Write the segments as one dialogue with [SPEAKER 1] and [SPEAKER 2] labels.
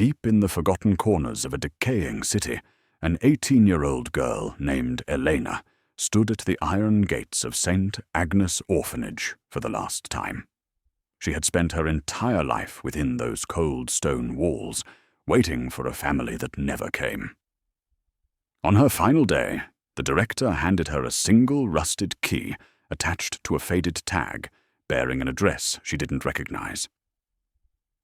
[SPEAKER 1] Deep in the forgotten corners of a decaying city, an 18-year-old girl named Elena stood at the iron gates of St. Agnes Orphanage for the last time. She had spent her entire life within those cold stone walls, waiting for a family that never came. On her final day, the director handed her a single rusted key attached to a faded tag, bearing an address she didn't recognize.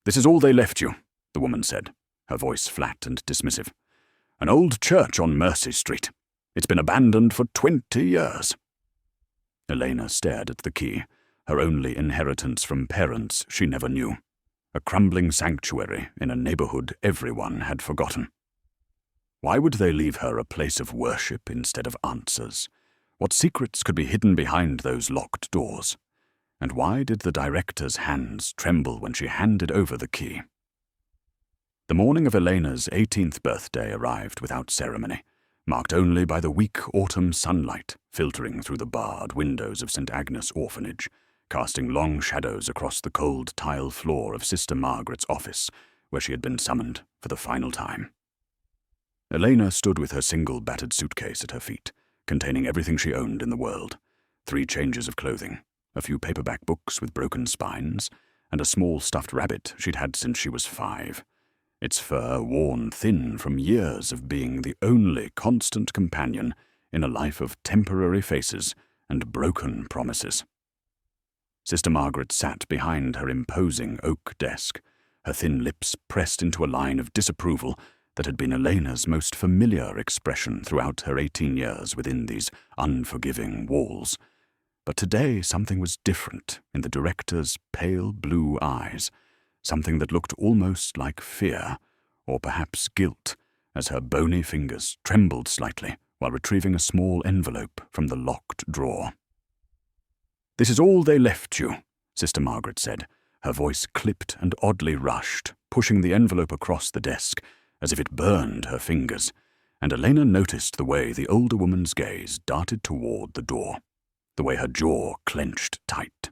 [SPEAKER 1] "This is all they left you," the woman said, her voice flat and dismissive. "An old church on Mercy Street. It's been abandoned for 20 years. Elena stared at the key, her only inheritance from parents she never knew. A crumbling sanctuary in a neighborhood everyone had forgotten. Why would they leave her a place of worship instead of answers? What secrets could be hidden behind those locked doors? And why did the director's hands tremble when she handed over the key? The morning of Elena's 18th birthday arrived without ceremony, marked only by the weak autumn sunlight filtering through the barred windows of St. Agnes Orphanage, casting long shadows across the cold tile floor of Sister Margaret's office, where she had been summoned for the final time. Elena stood with her single battered suitcase at her feet, containing everything she owned in the world: 3 changes of clothing, a few paperback books with broken spines, and a small stuffed rabbit she'd had since she was 5. Its fur worn thin from years of being the only constant companion in a life of temporary faces and broken promises. Sister Margaret sat behind her imposing oak desk, her thin lips pressed into a line of disapproval that had been Elena's most familiar expression throughout her 18 years within these unforgiving walls. But today something was different in the director's pale blue eyes, something that looked almost like fear, or perhaps guilt, as her bony fingers trembled slightly while retrieving a small envelope from the locked drawer. "This is all they left you," Sister Margaret said, her voice clipped and oddly rushed, pushing the envelope across the desk as if it burned her fingers, and Elena noticed the way the older woman's gaze darted toward the door, the way her jaw clenched tight.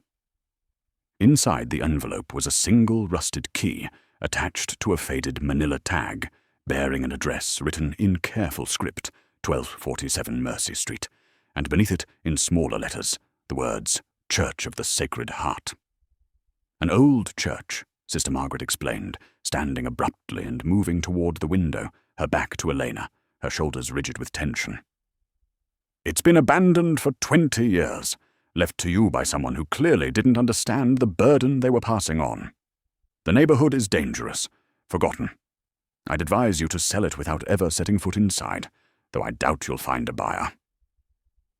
[SPEAKER 1] Inside the envelope was a single rusted key attached to a faded manila tag, bearing an address written in careful script, 1247 Mercy Street, and beneath it, in smaller letters, the words, "Church of the Sacred Heart." "An old church," Sister Margaret explained, standing abruptly and moving toward the window, her back to Elena, her shoulders rigid with tension. "It's been abandoned for 20 years, left to you by someone who clearly didn't understand the burden they were passing on. The neighborhood is dangerous, forgotten. I'd advise you to sell it without ever setting foot inside, though I doubt you'll find a buyer."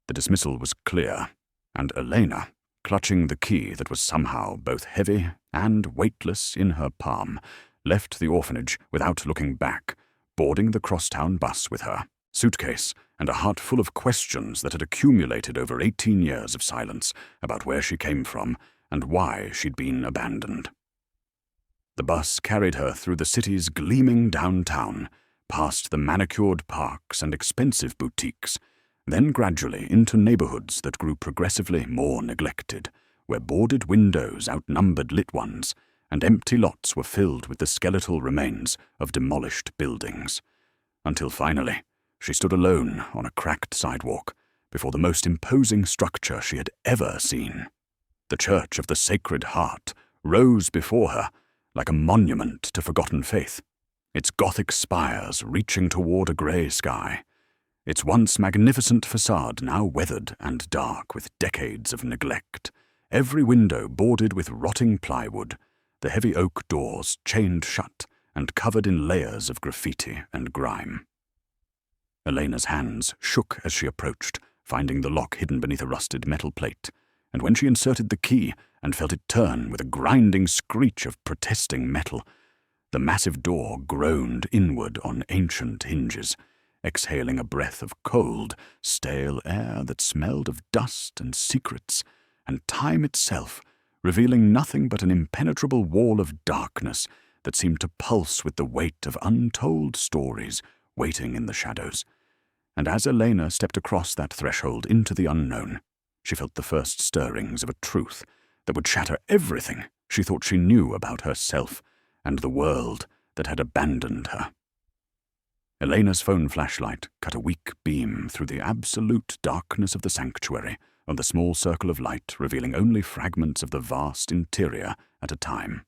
[SPEAKER 1] The dismissal was clear, and Elena, clutching the key that was somehow both heavy and weightless in her palm, left the orphanage without looking back, boarding the crosstown bus with her suitcase and a heart full of questions that had accumulated over 18 years of silence about where she came from and why she'd been abandoned. The bus carried her through the city's gleaming downtown, past the manicured parks and expensive boutiques, then gradually into neighborhoods that grew progressively more neglected, where boarded windows outnumbered lit ones, and empty lots were filled with the skeletal remains of demolished buildings, until finally she stood alone on a cracked sidewalk before the most imposing structure she had ever seen. The Church of the Sacred Heart rose before her like a monument to forgotten faith, its Gothic spires reaching toward a grey sky, its once magnificent facade now weathered and dark with decades of neglect, every window boarded with rotting plywood, the heavy oak doors chained shut and covered in layers of graffiti and grime. Elena's hands shook as she approached, finding the lock hidden beneath a rusted metal plate, and when she inserted the key and felt it turn with a grinding screech of protesting metal, the massive door groaned inward on ancient hinges, exhaling a breath of cold, stale air that smelled of dust and secrets, and time itself, revealing nothing but an impenetrable wall of darkness that seemed to pulse with the weight of untold stories waiting in the shadows. And as Elena stepped across that threshold into the unknown, she felt the first stirrings of a truth that would shatter everything she thought she knew about herself and the world that had abandoned her. Elena's phone flashlight cut a weak beam through the absolute darkness of the sanctuary on the small circle of light, revealing only fragments of the vast interior at a time,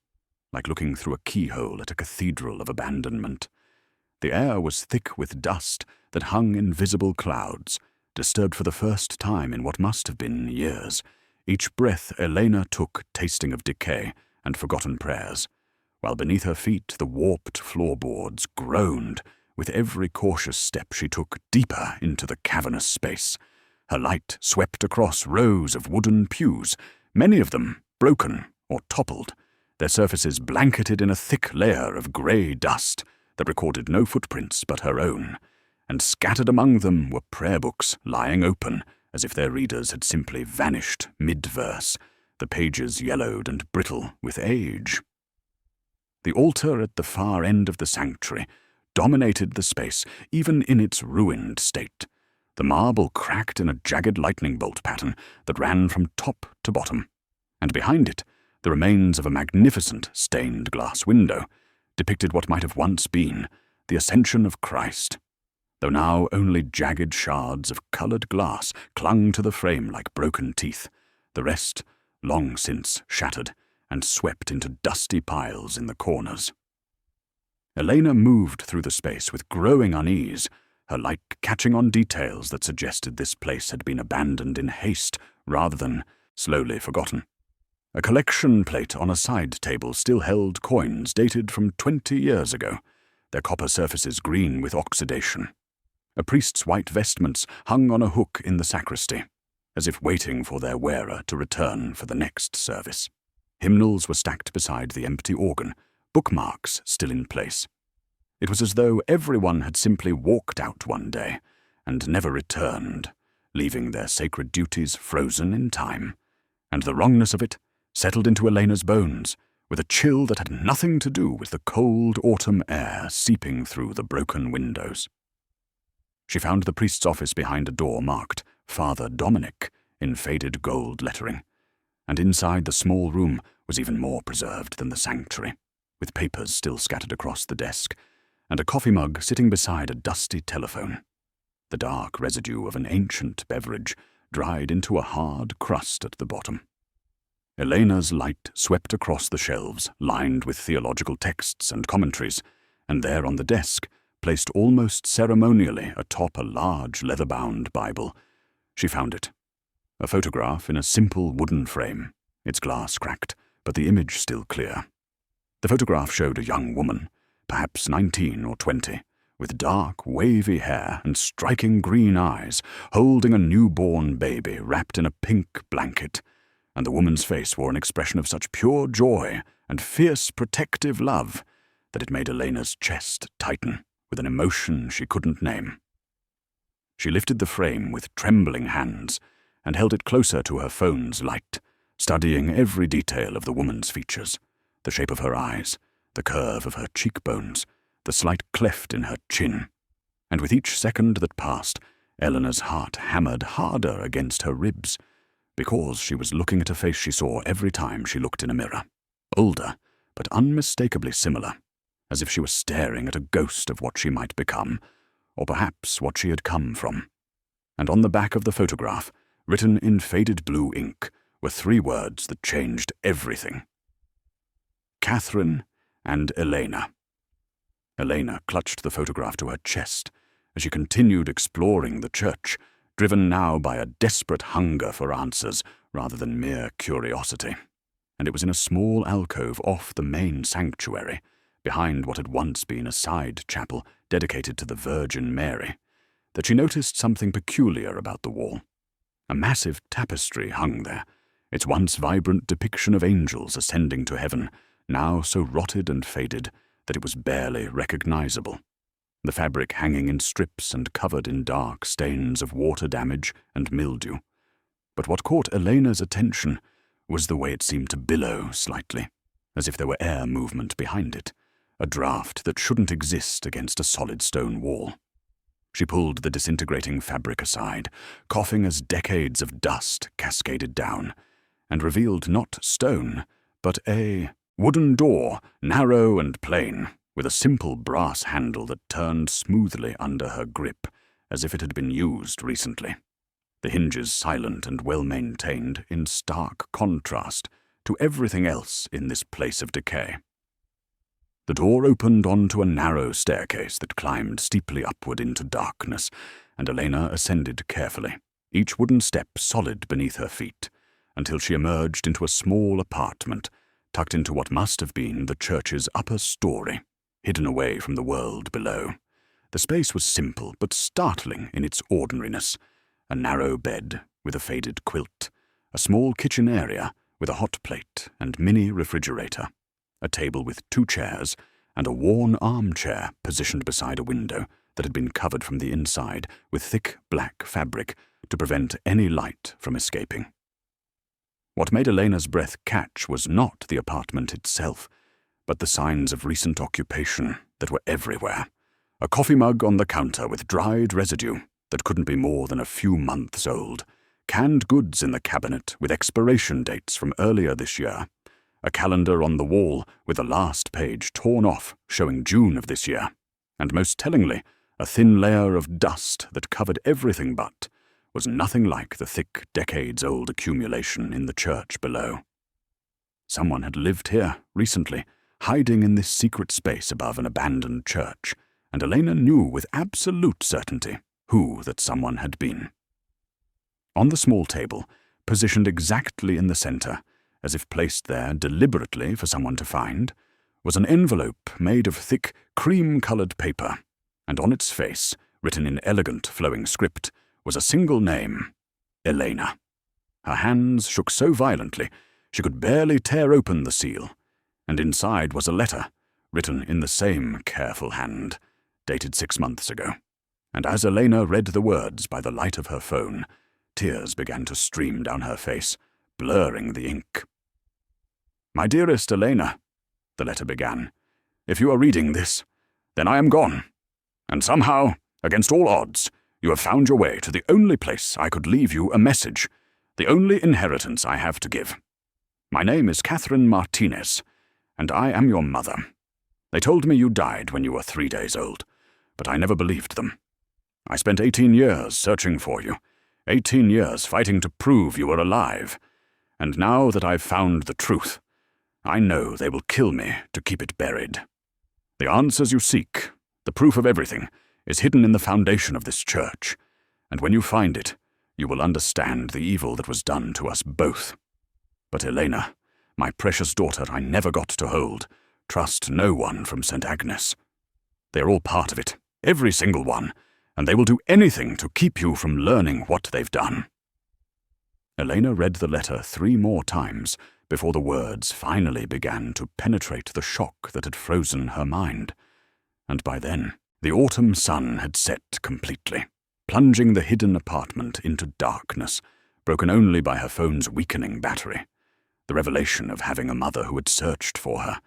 [SPEAKER 1] like looking through a keyhole at a cathedral of abandonment. The air was thick with dust that hung in visible clouds, disturbed for the first time in what must have been years. Each breath Elena took tasting of decay and forgotten prayers, while beneath her feet the warped floorboards groaned with every cautious step she took deeper into the cavernous space. Her light swept across rows of wooden pews, many of them broken or toppled, their surfaces blanketed in a thick layer of grey dust that recorded no footprints but her own, and scattered among them were prayer books lying open as if their readers had simply vanished mid-verse, the pages yellowed and brittle with age. The altar at the far end of the sanctuary dominated the space, even in its ruined state. The marble cracked in a jagged lightning bolt pattern that ran from top to bottom, and behind it, the remains of a magnificent stained glass window depicted what might have once been the Ascension of Christ, though now only jagged shards of coloured glass clung to the frame like broken teeth, the rest long since shattered and swept into dusty piles in the corners. Elena moved through the space with growing unease, her light catching on details that suggested this place had been abandoned in haste rather than slowly forgotten. A collection plate on a side table still held coins dated from 20 years ago, their copper surfaces green with oxidation. A priest's white vestments hung on a hook in the sacristy, as if waiting for their wearer to return for the next service. Hymnals were stacked beside the empty organ, bookmarks still in place. It was as though everyone had simply walked out one day and never returned, leaving their sacred duties frozen in time, and the wrongness of it settled into Elena's bones with a chill that had nothing to do with the cold autumn air seeping through the broken windows. She found the priest's office behind a door marked Father Dominic in faded gold lettering, and inside the small room was even more preserved than the sanctuary, with papers still scattered across the desk, and a coffee mug sitting beside a dusty telephone. The dark residue of an ancient beverage dried into a hard crust at the bottom. Elena's light swept across the shelves, lined with theological texts and commentaries, and there on the desk, placed almost ceremonially atop a large leather-bound Bible, she found it. A photograph in a simple wooden frame, its glass cracked, but the image still clear. The photograph showed a young woman, perhaps 19 or 20, with dark, wavy hair and striking green eyes, holding a newborn baby wrapped in a pink blanket, and the woman's face wore an expression of such pure joy and fierce protective love that it made Elena's chest tighten with an emotion she couldn't name. She lifted the frame with trembling hands and held it closer to her phone's light, studying every detail of the woman's features, the shape of her eyes, the curve of her cheekbones, the slight cleft in her chin, and with each second that passed, Eleanor's heart hammered harder against her ribs, because she was looking at a face she saw every time she looked in a mirror, older, but unmistakably similar, as if she was staring at a ghost of what she might become, or perhaps what she had come from. And on the back of the photograph, written in faded blue ink, were 3 words that changed everything. Catherine and Elena. Elena clutched the photograph to her chest as she continued exploring the church, driven now by a desperate hunger for answers rather than mere curiosity. And it was in a small alcove off the main sanctuary, behind what had once been a side chapel dedicated to the Virgin Mary, that she noticed something peculiar about the wall. A massive tapestry hung there, its once vibrant depiction of angels ascending to heaven, now so rotted and faded that it was barely recognizable, the fabric hanging in strips and covered in dark stains of water damage and mildew. But what caught Elena's attention was the way it seemed to billow slightly, as if there were air movement behind it, a draft that shouldn't exist against a solid stone wall. She pulled the disintegrating fabric aside, coughing as decades of dust cascaded down, and revealed not stone, but a wooden door, narrow and plain, with a simple brass handle that turned smoothly under her grip, as if it had been used recently. The hinges silent and well-maintained, in stark contrast to everything else in this place of decay. The door opened onto a narrow staircase that climbed steeply upward into darkness, and Elena ascended carefully, each wooden step solid beneath her feet, until she emerged into a small apartment, tucked into what must have been the church's upper story, hidden away from the world below. The space was simple but startling in its ordinariness. A narrow bed with a faded quilt, a small kitchen area with a hot plate and mini refrigerator, a table with 2 chairs, and a worn armchair positioned beside a window that had been covered from the inside with thick black fabric to prevent any light from escaping. What made Elena's breath catch was not the apartment itself, but the signs of recent occupation that were everywhere. A coffee mug on the counter with dried residue that couldn't be more than a few months old, canned goods in the cabinet with expiration dates from earlier this year, a calendar on the wall with the last page torn off showing June of this year, and most tellingly, a thin layer of dust that covered everything but was nothing like the thick, decades-old accumulation in the church below. Someone had lived here recently, hiding in this secret space above an abandoned church, and Elena knew with absolute certainty who that someone had been. On the small table, positioned exactly in the center, as if placed there deliberately for someone to find, was an envelope made of thick, cream-colored paper, and on its face, written in elegant, flowing script, was a single name, Elena. Her hands shook so violently she could barely tear open the seal, and inside was a letter, written in the same careful hand, dated 6 months ago. And as Elena read the words by the light of her phone, tears began to stream down her face, blurring the ink. "My dearest Elena," the letter began, "if you are reading this, then I am gone. And somehow, against all odds, you have found your way to the only place I could leave you a message, the only inheritance I have to give. My name is Catherine Martinez, and I am your mother. They told me you died when you were 3 days old, but I never believed them. I spent 18 years searching for you, 18 years fighting to prove you were alive, and now that I've found the truth, I know they will kill me to keep it buried. The answers you seek, the proof of everything, is hidden in the foundation of this church, and when you find it, you will understand the evil that was done to us both. But Elena, my precious daughter I never got to hold, trust no one from St. Agnes. They are all part of it, every single one, and they will do anything to keep you from learning what they've done." Elena read the letter 3 more times before the words finally began to penetrate the shock that had frozen her mind, and by then, the autumn sun had set completely, plunging the hidden apartment into darkness, broken only by her phone's weakening battery. The revelation of having a mother who had searched for her,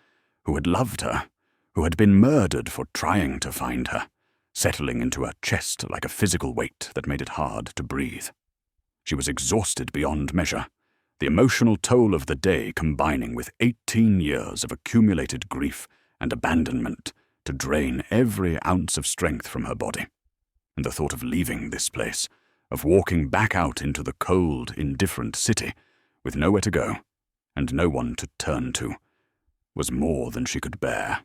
[SPEAKER 1] who had loved her, who had been murdered for trying to find her, settling into her chest like a physical weight that made it hard to breathe. She was exhausted beyond measure, the emotional toll of the day combining with 18 years of accumulated grief and abandonment to drain every ounce of strength from her body. And the thought of leaving this place, of walking back out into the cold, indifferent city, with nowhere to go and no one to turn to, was more than she could bear.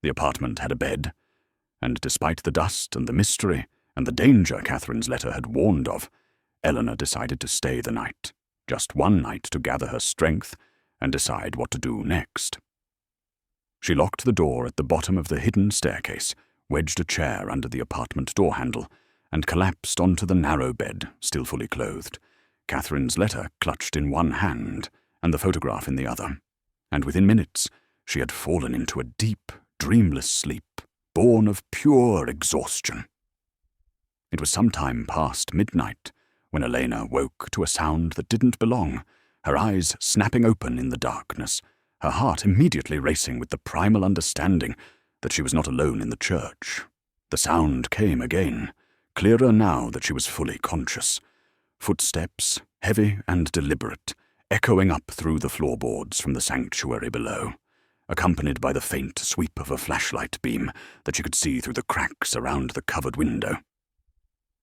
[SPEAKER 1] The apartment had a bed, and despite the dust and the mystery and the danger Catherine's letter had warned of, Eleanor decided to stay the night, just one night to gather her strength and decide what to do next. She locked the door at the bottom of the hidden staircase, wedged a chair under the apartment door handle, and collapsed onto the narrow bed, still fully clothed, Catherine's letter clutched in one hand and the photograph in the other, and within minutes she had fallen into a deep, dreamless sleep, born of pure exhaustion. It was some time past midnight when Elena woke to a sound that didn't belong, her eyes snapping open in the darkness, her heart immediately racing with the primal understanding that she was not alone in the church. The sound came again, clearer now that she was fully conscious. Footsteps, heavy and deliberate, echoing up through the floorboards from the sanctuary below. accompanied by the faint sweep of a flashlight beam that she could see through the cracks around the covered window.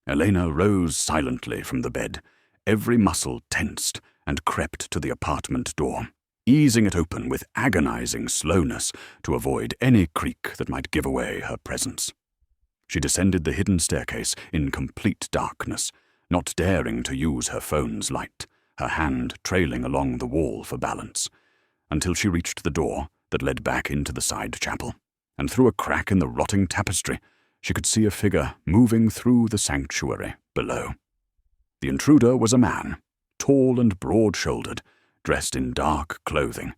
[SPEAKER 1] Elena rose silently from the bed, every muscle tensed, and crept to the apartment door, easing it open with agonizing slowness to avoid any creak that might give away her presence. She descended the hidden staircase in complete darkness, not daring to use her phone's light, her hand trailing along the wall for balance, until she reached the door that led back into the side chapel, and through a crack in the rotting tapestry, she could see a figure moving through the sanctuary below. The intruder was a man, tall and broad-shouldered, dressed in dark clothing,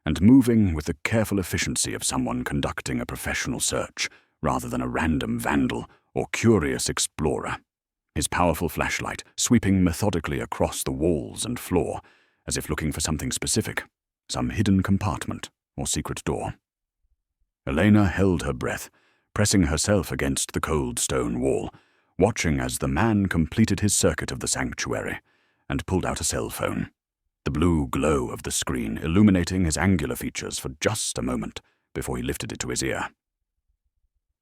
[SPEAKER 1] and moving with the careful efficiency of someone conducting a professional search rather than a random vandal or curious explorer, his powerful flashlight sweeping methodically across the walls and floor, as if looking for something specific, some hidden compartment or secret door. Elena held her breath, pressing herself against the cold stone wall, watching as the man completed his circuit of the sanctuary and pulled out a cell phone, the blue glow of the screen illuminating his angular features for just a moment before he lifted it to his ear.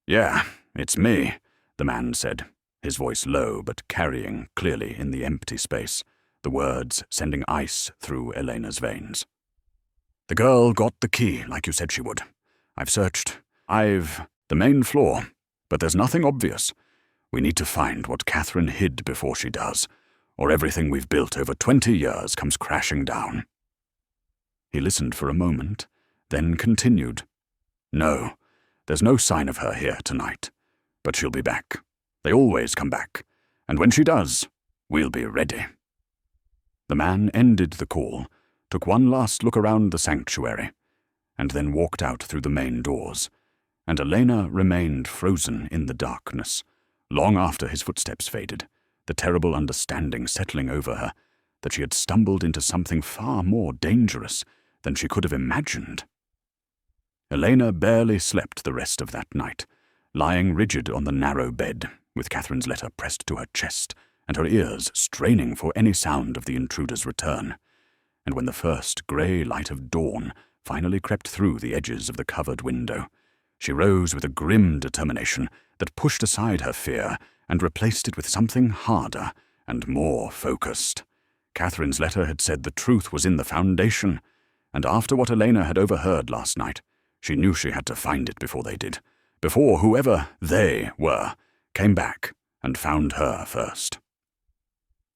[SPEAKER 1] "Yeah, it's me," the man said, his voice low but carrying clearly in the empty space, the words sending ice through Elena's veins. "The girl got the key like you said she would. I've searched. The main floor, but there's nothing obvious. We need to find what Catherine hid before she does, or everything we've built over 20 years comes crashing down." He listened for a moment, then continued. "No, there's no sign of her here tonight, but she'll be back. They always come back, and when she does, we'll be ready." The man ended the call, took one last look around the sanctuary, and then walked out through the main doors, and Elena remained frozen in the darkness, long after his footsteps faded, the terrible understanding settling over her that she had stumbled into something far more dangerous than she could have imagined. Elena barely slept the rest of that night, lying rigid on the narrow bed, with Catherine's letter pressed to her chest and her ears straining for any sound of the intruder's return. And when the first grey light of dawn finally crept through the edges of the covered window, she rose with a grim determination that pushed aside her fear and replaced it with something harder and more focused. Catherine's letter had said the truth was in the foundation, and after what Elena had overheard last night, she knew she had to find it before they did, before whoever they were came back and found her first.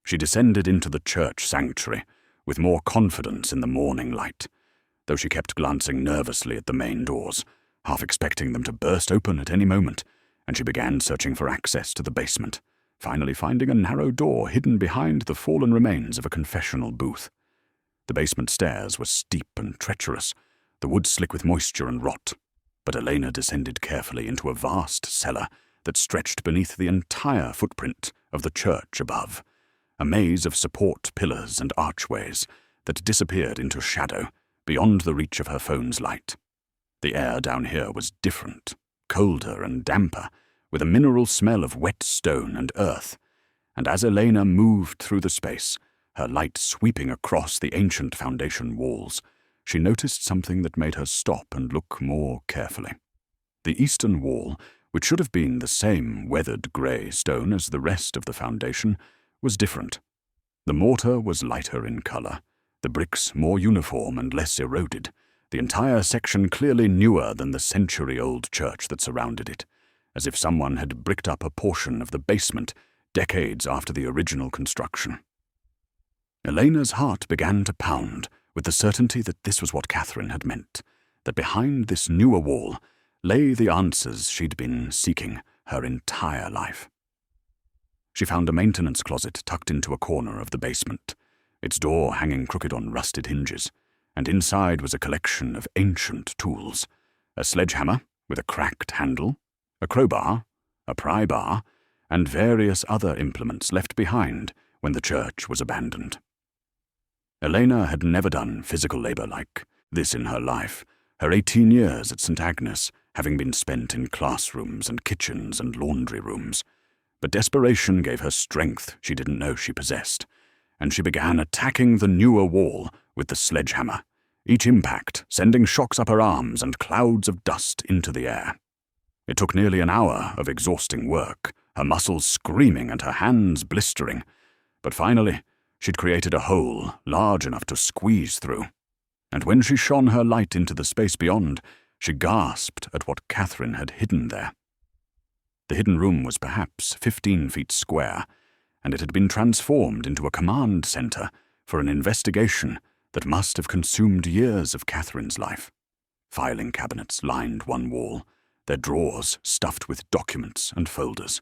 [SPEAKER 1] She descended into the church sanctuary with more confidence in the morning light, though she kept glancing nervously at the main doors, half expecting them to burst open at any moment, and she began searching for access to the basement, finally finding a narrow door hidden behind the fallen remains of a confessional booth. The basement stairs were steep and treacherous, the wood slick with moisture and rot, but Elena descended carefully into a vast cellar that stretched beneath the entire footprint of the church above, a maze of support pillars and archways that disappeared into shadow beyond the reach of her phone's light. The air down here was different, colder and damper, with a mineral smell of wet stone and earth, and as Elena moved through the space, her light sweeping across the ancient foundation walls, she noticed something that made her stop and look more carefully. The eastern wall, which should have been the same weathered grey stone as the rest of the foundation, was different. The mortar was lighter in colour, the bricks more uniform and less eroded, the entire section clearly newer than the century-old church that surrounded it, as if someone had bricked up a portion of the basement decades after the original construction. Elena's heart began to pound with the certainty that this was what Catherine had meant, that behind this newer wall lay the answers she'd been seeking her entire life. She found a maintenance closet tucked into a corner of the basement, its door hanging crooked on rusted hinges, and inside was a collection of ancient tools, a sledgehammer with a cracked handle, a crowbar, a pry bar, and various other implements left behind when the church was abandoned. Elena had never done physical labor like this in her life, her 18 years at St. Agnes having been spent in classrooms and kitchens and laundry rooms. But desperation gave her strength she didn't know she possessed, and she began attacking the newer wall with the sledgehammer, each impact sending shocks up her arms and clouds of dust into the air. It took nearly an hour of exhausting work, her muscles screaming and her hands blistering, but finally she'd created a hole large enough to squeeze through. And when she shone her light into the space beyond, she gasped at what Catherine had hidden there. The hidden room was perhaps 15 feet square, and it had been transformed into a command center for an investigation that must have consumed years of Catherine's life. Filing cabinets lined one wall, their drawers stuffed with documents and folders.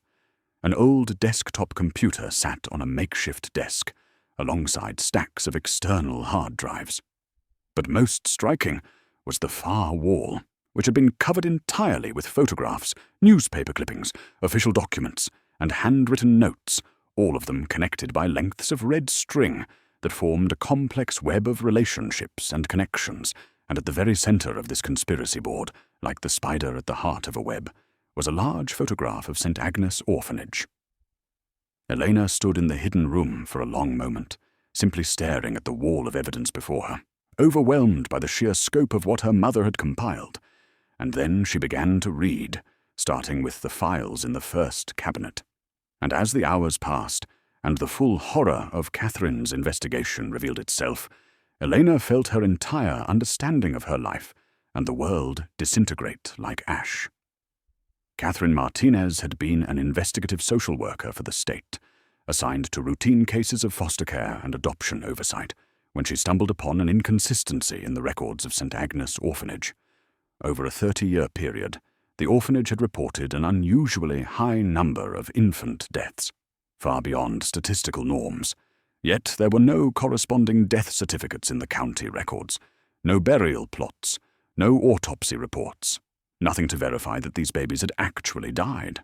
[SPEAKER 1] An old desktop computer sat on a makeshift desk, alongside stacks of external hard drives. But most striking was the far wall, which had been covered entirely with photographs, newspaper clippings, official documents, and handwritten notes, all of them connected by lengths of red string that formed a complex web of relationships and connections, and at the very center of this conspiracy board, like the spider at the heart of a web, was a large photograph of St. Agnes Orphanage. Elena stood in the hidden room for a long moment, simply staring at the wall of evidence before her, overwhelmed by the sheer scope of what her mother had compiled, and then she began to read, starting with the files in the first cabinet. And as the hours passed, and the full horror of Catherine's investigation revealed itself, Elena felt her entire understanding of her life and the world disintegrate like ash. Catherine Martinez had been an investigative social worker for the state, assigned to routine cases of foster care and adoption oversight, when she stumbled upon an inconsistency in the records of St. Agnes Orphanage. Over a 30-year period, the orphanage had reported an unusually high number of infant deaths, far beyond statistical norms. Yet there were no corresponding death certificates in the county records, no burial plots, no autopsy reports, nothing to verify that these babies had actually died.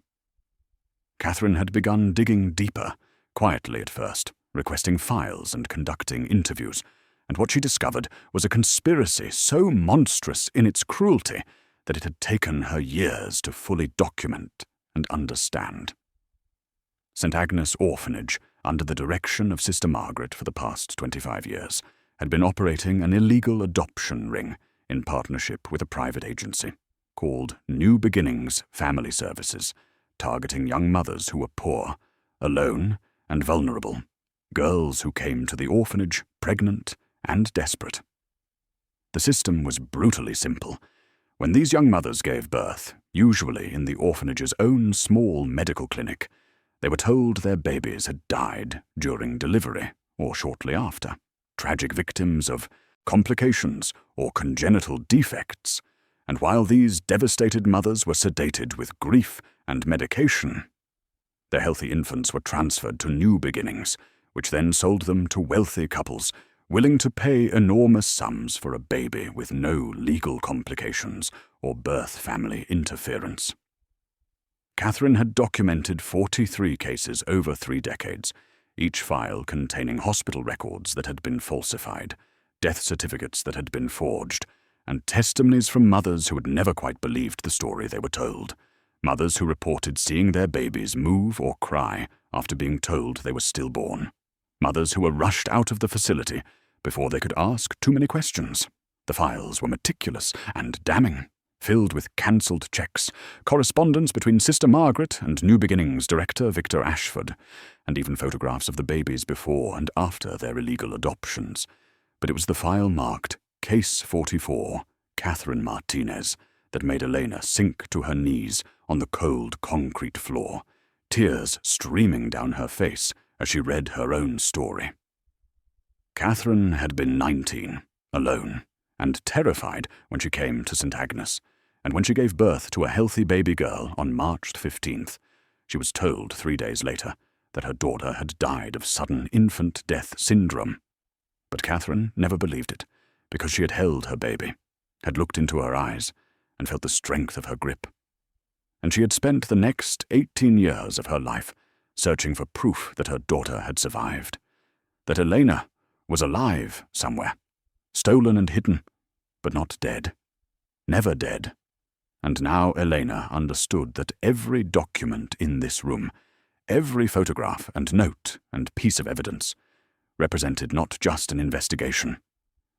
[SPEAKER 1] Catherine had begun digging deeper, quietly at first, requesting files and conducting interviews, and what she discovered was a conspiracy so monstrous in its cruelty that it had taken her years to fully document and understand. St. Agnes Orphanage, under the direction of Sister Margaret for the past 25 years, had been operating an illegal adoption ring in partnership with a private agency called New Beginnings Family Services, targeting young mothers who were poor, alone, and vulnerable, girls who came to the orphanage pregnant and desperate. The system was brutally simple. When these young mothers gave birth, usually in the orphanage's own small medical clinic, they were told their babies had died during delivery or shortly after, tragic victims of complications or congenital defects, and while these devastated mothers were sedated with grief and medication, their healthy infants were transferred to New Beginnings, which then sold them to wealthy couples willing to pay enormous sums for a baby with no legal complications or birth family interference. Catherine had documented 43 cases over 3 decades, each file containing hospital records that had been falsified, death certificates that had been forged, and testimonies from mothers who had never quite believed the story they were told, mothers who reported seeing their babies move or cry after being told they were stillborn, mothers who were rushed out of the facility before they could ask too many questions. The files were meticulous and damning, filled with cancelled checks, correspondence between Sister Margaret and New Beginnings director Victor Ashford, and even photographs of the babies before and after their illegal adoptions. But it was the file marked Case 44, Catherine Martinez, that made Elena sink to her knees on the cold concrete floor, tears streaming down her face as she read her own story. Catherine had been 19, alone, and terrified when she came to St. Agnes, and when she gave birth to a healthy baby girl on March 15th, she was told 3 days later that her daughter had died of sudden infant death syndrome. But Catherine never believed it, because she had held her baby, had looked into her eyes, and felt the strength of her grip. And she had spent the next 18 years of her life searching for proof that her daughter had survived, that Elena was alive somewhere, stolen and hidden, but not dead, never dead. And now Elena understood that every document in this room, every photograph and note and piece of evidence, represented not just an investigation,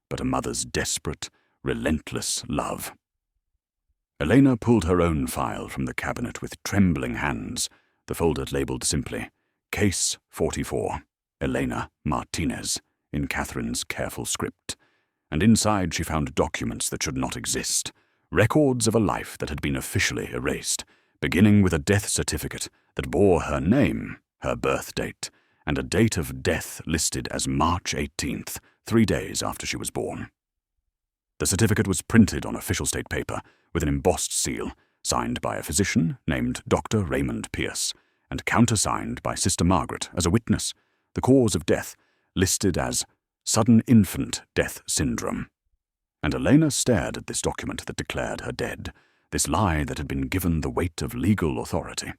[SPEAKER 1] but a mother's desperate, relentless love. Elena pulled her own file from the cabinet with trembling hands, the folder labeled simply, Case 44, Elena Martinez, in Catherine's careful script, and inside she found documents that should not exist, records of a life that had been officially erased, beginning with a death certificate that bore her name, her birth date, and a date of death listed as March 18th, 3 days after she was born. The certificate was printed on official state paper with an embossed seal, signed by a physician named Dr. Raymond Pierce, and countersigned by Sister Margaret as a witness, the cause of death listed as sudden infant death syndrome. And Elena stared at this document that declared her dead, this lie that had been given the weight of legal authority,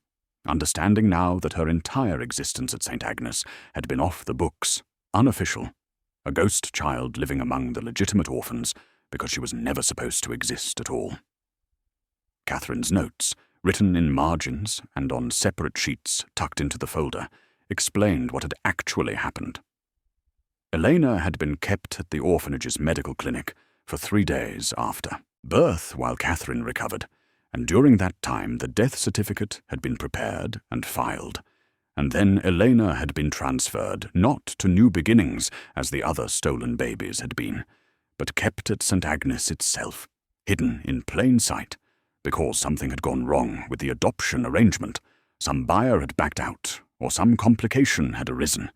[SPEAKER 1] understanding now that her entire existence at St. Agnes had been off the books, unofficial, a ghost child living among the legitimate orphans because she was never supposed to exist at all. Catherine's notes, written in margins and on separate sheets tucked into the folder, explained what had actually happened. Elena had been kept at the orphanage's medical clinic for 3 days after birth while Catherine recovered, and during that time the death certificate had been prepared and filed, and then Elena had been transferred not to New Beginnings as the other stolen babies had been, but kept at St. Agnes itself, hidden in plain sight, because something had gone wrong with the adoption arrangement, some buyer had backed out, or some complication had arisen,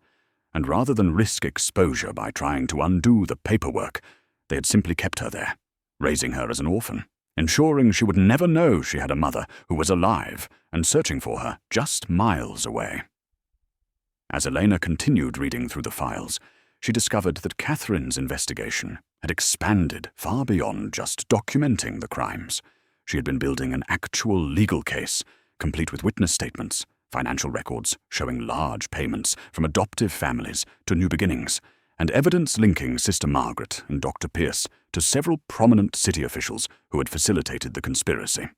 [SPEAKER 1] and rather than risk exposure by trying to undo the paperwork, they had simply kept her there, raising her as an orphan, ensuring she would never know she had a mother who was alive and searching for her just miles away. As Elena continued reading through the files, she discovered that Catherine's investigation had expanded far beyond just documenting the crimes. She had been building an actual legal case, complete with witness statements, financial records showing large payments from adoptive families to New Beginnings, and evidence linking Sister Margaret and Dr. Pierce to several prominent city officials who had facilitated the conspiracy.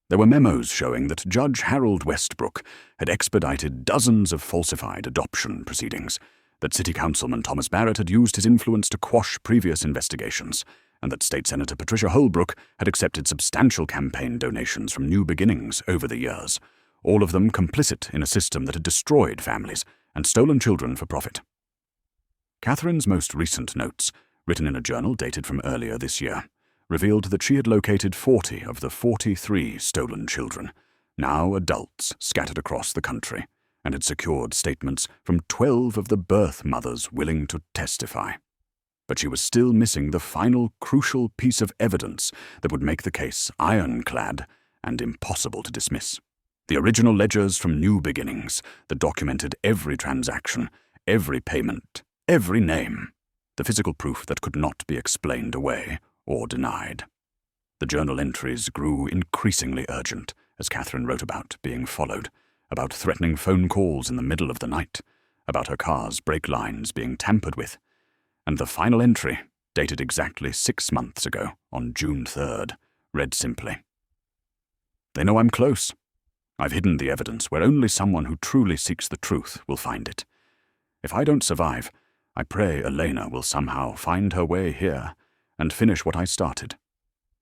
[SPEAKER 1] There were memos showing that Judge Harold Westbrook had expedited dozens of falsified adoption proceedings, that City Councilman Thomas Barrett had used his influence to quash previous investigations, and that State Senator Patricia Holbrook had accepted substantial campaign donations from New Beginnings over the years, all of them complicit in a system that had destroyed families and stolen children for profit. Catherine's most recent notes, written in a journal dated from earlier this year, revealed that she had located 40 of the 43 stolen children, now adults scattered across the country, and had secured statements from 12 of the birth mothers willing to testify. But she was still missing the final crucial piece of evidence that would make the case ironclad and impossible to dismiss. The original ledgers from New Beginnings that documented every transaction, every payment, every name, the physical proof that could not be explained away or denied. The journal entries grew increasingly urgent as Catherine wrote about being followed, about threatening phone calls in the middle of the night, about her car's brake lines being tampered with, and the final entry, dated exactly 6 months ago, on June 3rd, read simply, "They know I'm close. I've hidden the evidence where only someone who truly seeks the truth will find it. If I don't survive, I pray Elena will somehow find her way here and finish what I started.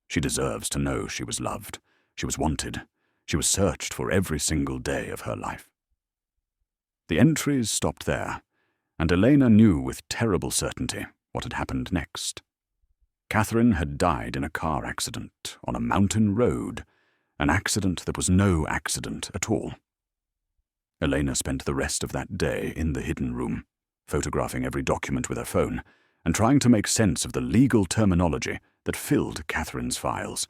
[SPEAKER 1] She deserves to know she was loved, she was wanted, she was searched for every single day of her life." The entries stopped there, and Elena knew with terrible certainty what had happened next. Catherine had died in a car accident on a mountain road, an accident that was no accident at all. Elena spent the rest of that day in the hidden room, photographing every document with her phone, and trying to make sense of the legal terminology that filled Catherine's files.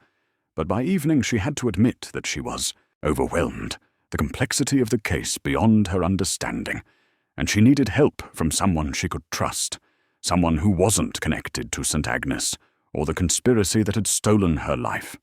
[SPEAKER 1] But by evening she had to admit that she was overwhelmed, the complexity of the case beyond her understanding, and she needed help from someone she could trust, someone who wasn't connected to St. Agnes or the conspiracy that had stolen her life.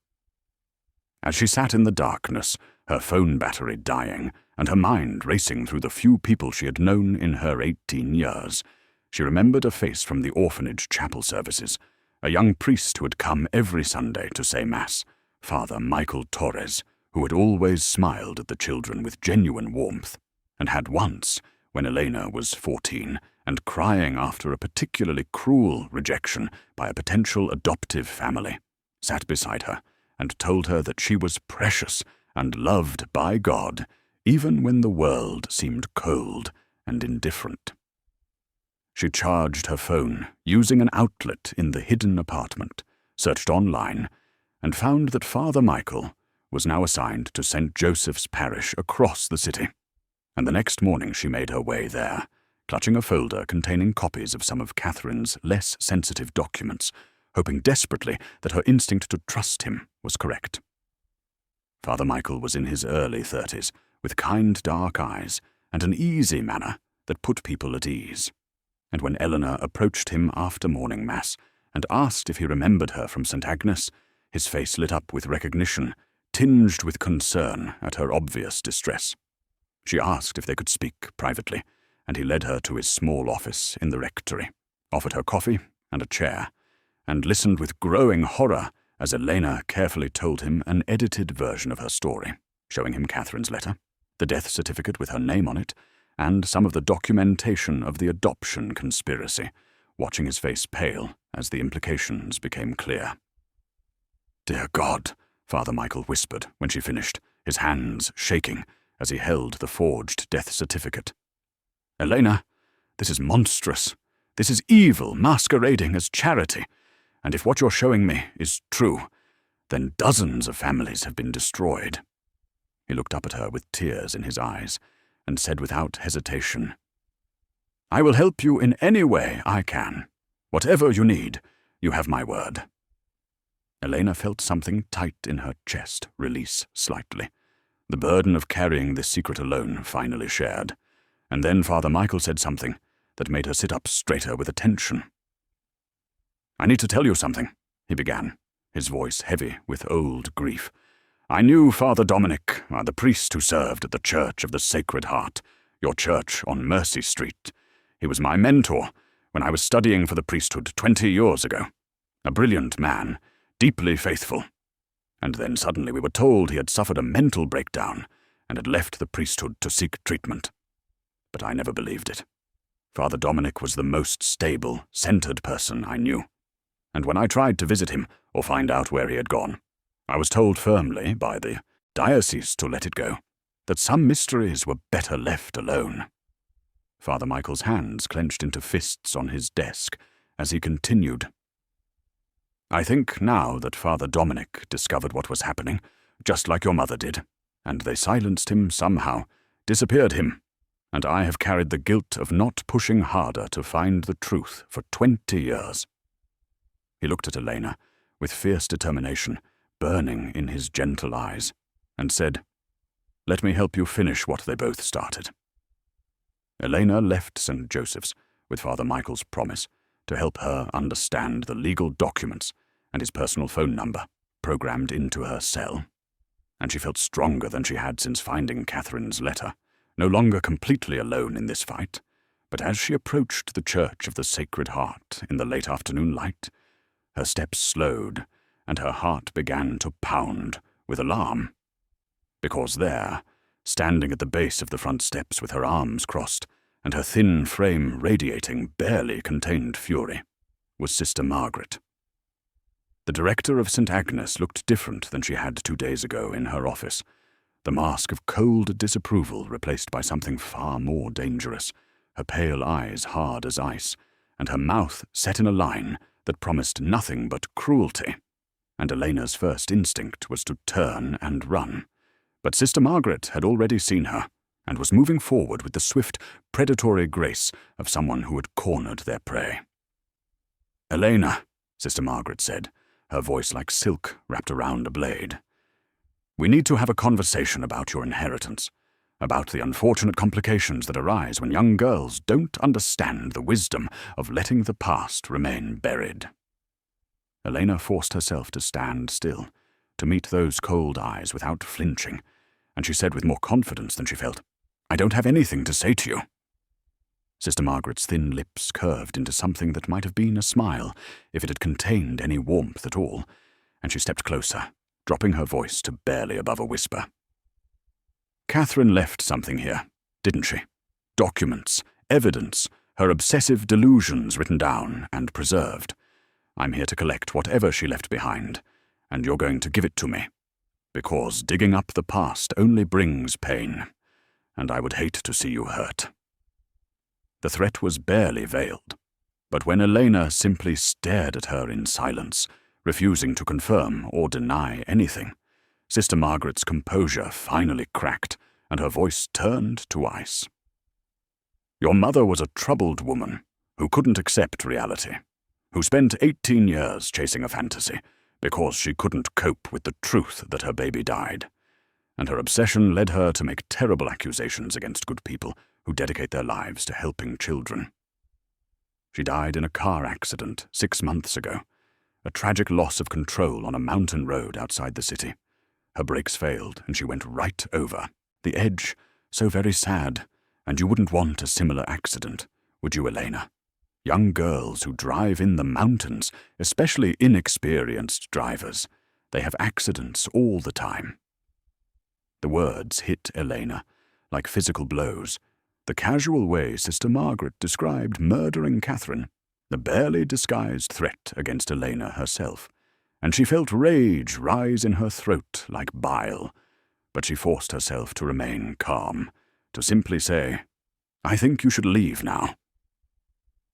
[SPEAKER 1] As she sat in the darkness, her phone battery dying, and her mind racing through the few people she had known in her 18 years, she remembered a face from the orphanage chapel services, a young priest who had come every Sunday to say Mass, Father Michael Torres, who had always smiled at the children with genuine warmth, and had once, when Elena was 14 and crying after a particularly cruel rejection by a potential adoptive family, sat beside her and told her that she was precious and loved by God, even when the world seemed cold and indifferent. She charged her phone using an outlet in the hidden apartment, searched online, and found that Father Michael was now assigned to St. Joseph's Parish across the city, and the next morning she made her way there, clutching a folder containing copies of some of Catherine's less sensitive documents, hoping desperately that her instinct to trust him was correct. Father Michael was in his early 30s, with kind dark eyes and an easy manner that put people at ease. And when Eleanor approached him after morning mass and asked if he remembered her from St. Agnes, his face lit up with recognition, tinged with concern at her obvious distress. She asked if they could speak privately, and he led her to his small office in the rectory, offered her coffee and a chair, and listened with growing horror as Elena carefully told him an edited version of her story, showing him Catherine's letter, the death certificate with her name on it, and some of the documentation of the adoption conspiracy, watching his face pale as the implications became clear. "Dear God," Father Michael whispered when she finished, his hands shaking as he held the forged death certificate. "Elena, this is monstrous. This is evil masquerading as charity, and if what you're showing me is true, then dozens of families have been destroyed." He looked up at her with tears in his eyes and said without hesitation, "I will help you in any way I can. Whatever you need, you have my word." Elena felt something tight in her chest release slightly, the burden of carrying this secret alone finally shared, and then Father Michael said something that made her sit up straighter with attention. "I need to tell you something," he began, his voice heavy with old grief. "I knew Father Dominic, the priest who served at the Church of the Sacred Heart, your church on Mercy Street. He was my mentor when I was studying for the priesthood 20 years ago. A brilliant man, deeply faithful. And then suddenly we were told he had suffered a mental breakdown and had left the priesthood to seek treatment. But I never believed it. Father Dominic was the most stable, centered person I knew. And when I tried to visit him or find out where he had gone, I was told firmly by the diocese to let it go, that some mysteries were better left alone." Father Michael's hands clenched into fists on his desk as he continued. "I think now that Father Dominic discovered what was happening, just like your mother did, and they silenced him somehow, disappeared him, and I have carried the guilt of not pushing harder to find the truth for 20 years. He looked at Elena with fierce determination burning in his gentle eyes, and said, "Let me help you finish what they both started." Elena left St. Joseph's with Father Michael's promise to help her understand the legal documents and his personal phone number programmed into her cell, and she felt stronger than she had since finding Catherine's letter, no longer completely alone in this fight. But as she approached the Church of the Sacred Heart in the late afternoon light, her steps slowed and her heart began to pound with alarm. Because there, standing at the base of the front steps with her arms crossed and her thin frame radiating barely contained fury, was Sister Margaret. The director of St. Agnes looked different than she had 2 days ago in her office, the mask of cold disapproval replaced by something far more dangerous, her pale eyes hard as ice, and her mouth set in a line that promised nothing but cruelty. And Elena's first instinct was to turn and run. But Sister Margaret had already seen her, and was moving forward with the swift, predatory grace of someone who had cornered their prey. "Elena," Sister Margaret said, her voice like silk wrapped around a blade, "we need to have a conversation about your inheritance, about the unfortunate complications that arise when young girls don't understand the wisdom of letting the past remain buried." Elena forced herself to stand still, to meet those cold eyes without flinching, and she said with more confidence than she felt, "I don't have anything to say to you." Sister Margaret's thin lips curved into something that might have been a smile, if it had contained any warmth at all, and she stepped closer, dropping her voice to barely above a whisper. "Catherine left something here, didn't she? Documents, evidence, her obsessive delusions written down and preserved. I'm here to collect whatever she left behind, and you're going to give it to me. Because digging up the past only brings pain, and I would hate to see you hurt." The threat was barely veiled, but when Elena simply stared at her in silence, refusing to confirm or deny anything, Sister Margaret's composure finally cracked, and her voice turned to ice. "Your mother was a troubled woman who couldn't accept reality, who spent 18 years chasing a fantasy because she couldn't cope with the truth that her baby died. And her obsession led her to make terrible accusations against good people who dedicate their lives to helping children. She died in a car accident 6 months ago, a tragic loss of control on a mountain road outside the city. Her brakes failed and she went right over the edge, so very sad, and you wouldn't want a similar accident, would you, Elena? Young girls who drive in the mountains, especially inexperienced drivers, they have accidents all the time." The words hit Elena like physical blows. The casual way Sister Margaret described murdering Catherine, the barely disguised threat against Elena herself, and she felt rage rise in her throat like bile, but she forced herself to remain calm, to simply say, "I think you should leave now."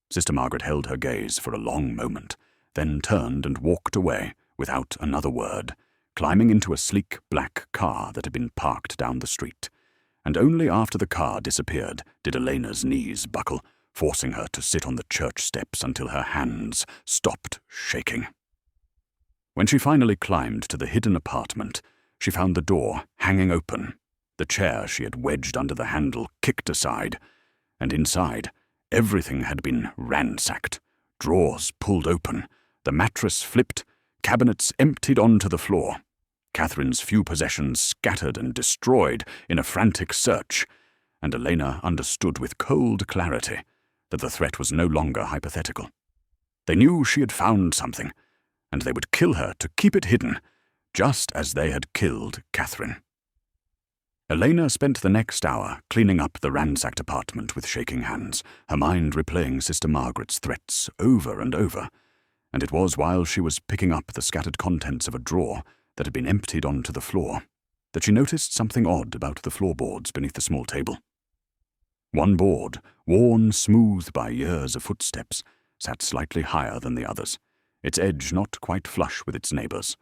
[SPEAKER 1] Sister Margaret held her gaze for a long moment, then turned and walked away without another word, climbing into a sleek black car that had been parked down the street. And only after the car disappeared did Elena's knees buckle, forcing her to sit on the church steps until her hands stopped shaking. When she finally climbed to the hidden apartment, she found the door hanging open, the chair she had wedged under the handle kicked aside, and inside, everything had been ransacked, drawers pulled open, the mattress flipped, cabinets emptied onto the floor, Catherine's few possessions scattered and destroyed in a frantic search, and Elena understood with cold clarity that the threat was no longer hypothetical. They knew she had found something, and they would kill her to keep it hidden, just as they had killed Catherine. Elena spent the next hour cleaning up the ransacked apartment with shaking hands, her mind replaying Sister Margaret's threats over and over, and it was while she was picking up the scattered contents of a drawer that had been emptied onto the floor that she noticed something odd about the floorboards beneath the small table. One board, worn smooth by years of footsteps, sat slightly higher than the others, its edge not quite flush with its neighbors,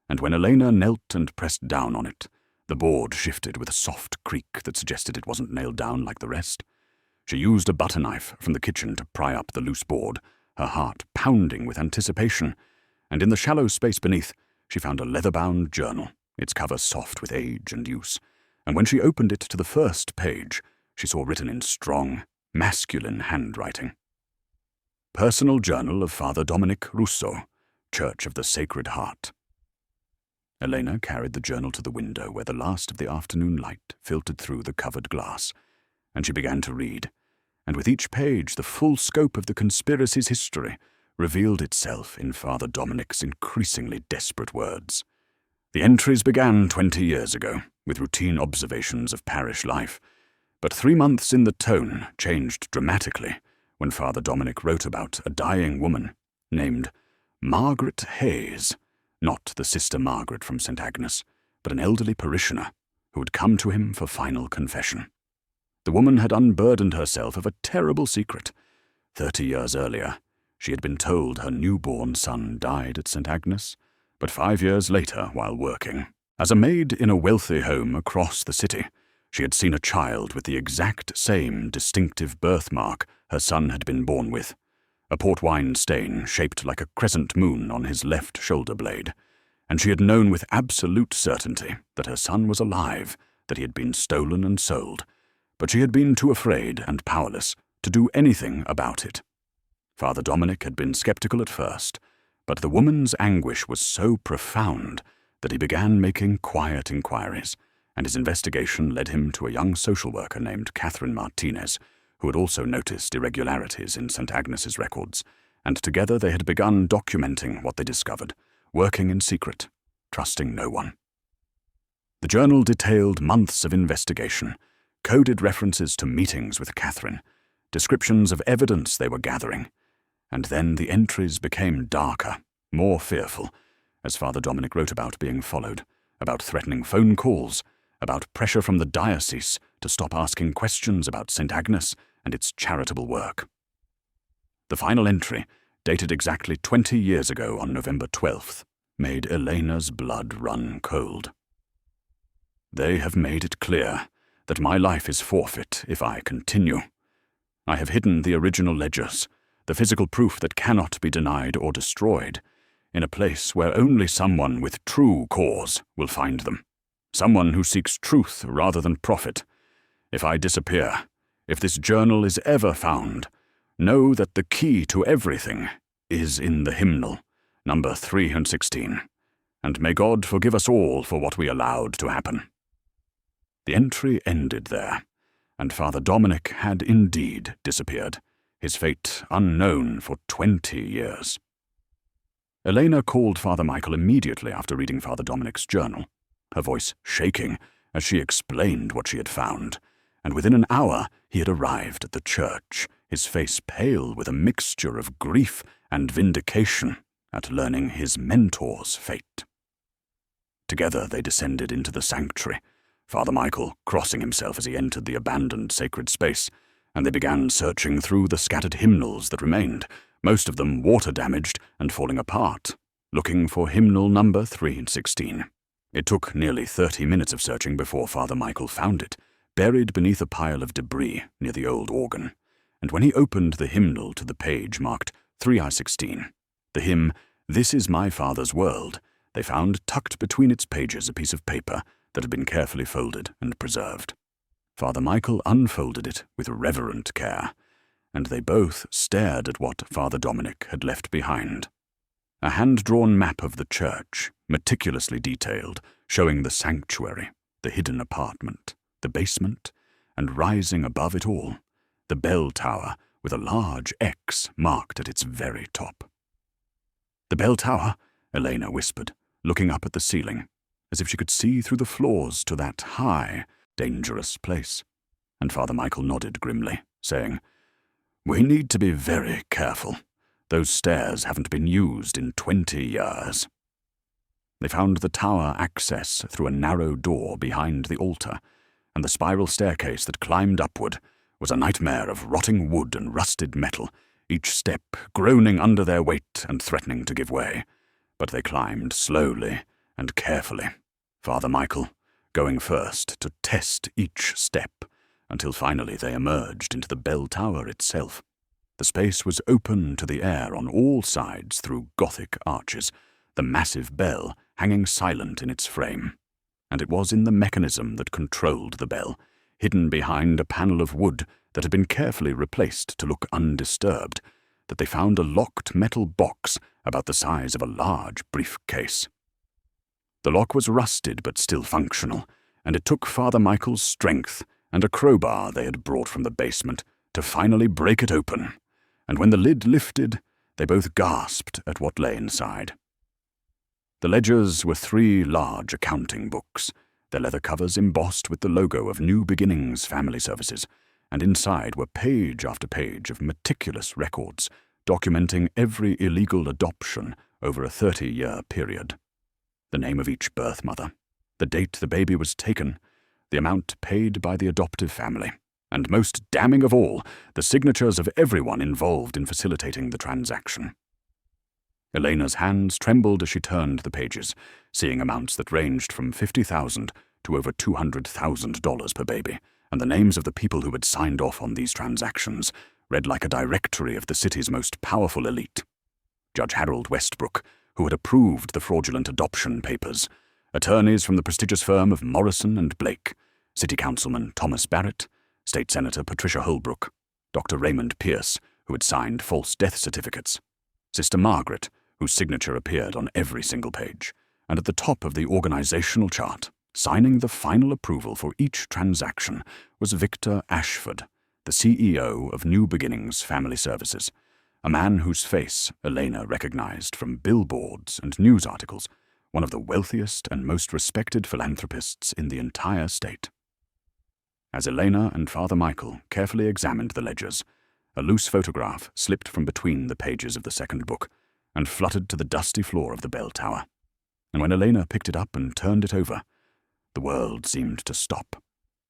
[SPEAKER 1] and when Elena knelt and pressed down on it, the board shifted with a soft creak that suggested it wasn't nailed down like the rest. She used a butter knife from the kitchen to pry up the loose board, her heart pounding with anticipation, and in the shallow space beneath, she found a leather-bound journal, its cover soft with age and use, and when she opened it to the first page, she saw written in strong, masculine handwriting, "Personal Journal of Father Dominic Russo, Church of the Sacred Heart." Elena carried the journal to the window where the last of the afternoon light filtered through the covered glass, and she began to read, and with each page the full scope of the conspiracy's history revealed itself in Father Dominic's increasingly desperate words. The entries began 20 years ago, with routine observations of parish life, but 3 months in the tone changed dramatically when Father Dominic wrote about a dying woman named Margaret Hayes, not the Sister Margaret from St. Agnes, but an elderly parishioner who had come to him for final confession. The woman had unburdened herself of a terrible secret. 30 years earlier, she had been told her newborn son died at St. Agnes, but 5 years later, while working as a maid in a wealthy home across the city, she had seen a child with the exact same distinctive birthmark her son had been born with, a port wine stain shaped like a crescent moon on his left shoulder blade, and she had known with absolute certainty that her son was alive, that he had been stolen and sold, but she had been too afraid and powerless to do anything about it. Father Dominic had been skeptical at first, but the woman's anguish was so profound that he began making quiet inquiries, and his investigation led him to a young social worker named Catherine Martinez, who had also noticed irregularities in St. Agnes's records, and together they had begun documenting what they discovered, working in secret, trusting no one. The journal detailed months of investigation, coded references to meetings with Catherine, descriptions of evidence they were gathering, and then the entries became darker, more fearful, as Father Dominic wrote about being followed, about threatening phone calls, about pressure from the diocese to stop asking questions about St. Agnes and its charitable work. The final entry, dated exactly 20 years ago on November 12th, made Elena's blood run cold. "They have made it clear that my life is forfeit if I continue. I have hidden the original ledgers, the physical proof that cannot be denied or destroyed, in a place where only someone with true cause will find them, someone who seeks truth rather than profit. If I disappear, if this journal is ever found, know that the key to everything is in the hymnal, number 316, and may God forgive us all for what we allowed to happen." The entry ended there, and Father Dominic had indeed disappeared, his fate unknown for 20 years. Elena called Father Michael immediately after reading Father Dominic's journal, her voice shaking as she explained what she had found, and within an hour he had arrived at the church, his face pale with a mixture of grief and vindication at learning his mentor's fate. Together they descended into the sanctuary, Father Michael crossing himself as he entered the abandoned sacred space, and they began searching through the scattered hymnals that remained, most of them water-damaged and falling apart, looking for hymnal number 316. It took nearly 30 minutes of searching before Father Michael found it, buried beneath a pile of debris near the old organ, and when he opened the hymnal to the page marked 316, the hymn, "This is my Father's World," they found tucked between its pages a piece of paper that had been carefully folded and preserved. Father Michael unfolded it with reverent care, and they both stared at what Father Dominic had left behind. A hand-drawn map of the church, meticulously detailed, showing the sanctuary, the hidden apartment, the basement, and rising above it all, the bell tower with a large X marked at its very top. "The bell tower," Elena whispered, looking up at the ceiling, as if she could see through the floors to that high, dangerous place. And Father Michael nodded grimly, saying, "We need to be very careful. Those stairs haven't been used in 20 years. They found the tower access through a narrow door behind the altar, and the spiral staircase that climbed upward was a nightmare of rotting wood and rusted metal, each step groaning under their weight and threatening to give way. But they climbed slowly and carefully, Father Michael going first to test each step, until finally they emerged into the bell tower itself. The space was open to the air on all sides through Gothic arches, the massive bell hanging silent in its frame. And it was in the mechanism that controlled the bell, hidden behind a panel of wood that had been carefully replaced to look undisturbed, that they found a locked metal box about the size of a large briefcase. The lock was rusted but still functional, and it took Father Michael's strength and a crowbar they had brought from the basement to finally break it open, and when the lid lifted, they both gasped at what lay inside. The ledgers were 3 large accounting books, their leather covers embossed with the logo of New Beginnings Family Services, and inside were page after page of meticulous records documenting every illegal adoption over a 30-year period. The name of each birth mother, the date the baby was taken, the amount paid by the adoptive family, and most damning of all, the signatures of everyone involved in facilitating the transaction. Elena's hands trembled as she turned the pages, seeing amounts that ranged from $50,000 to over $200,000 per baby, and the names of the people who had signed off on these transactions read like a directory of the city's most powerful elite. Judge Harold Westbrook, who had approved the fraudulent adoption papers, attorneys from the prestigious firm of Morrison and Blake, City Councilman Thomas Barrett, State Senator Patricia Holbrook, Dr. Raymond Pierce, who had signed false death certificates, Sister Margaret, whose signature appeared on every single page, and at the top of the organizational chart, signing the final approval for each transaction, was Victor Ashford, the CEO of New Beginnings Family Services, a man whose face Elena recognized from billboards and news articles, one of the wealthiest and most respected philanthropists in the entire state. As Elena and Father Michael carefully examined the ledgers, A loose photograph slipped from between the pages of the second book and fluttered to the dusty floor of the bell tower. And when Elena picked it up and turned it over, the world seemed to stop.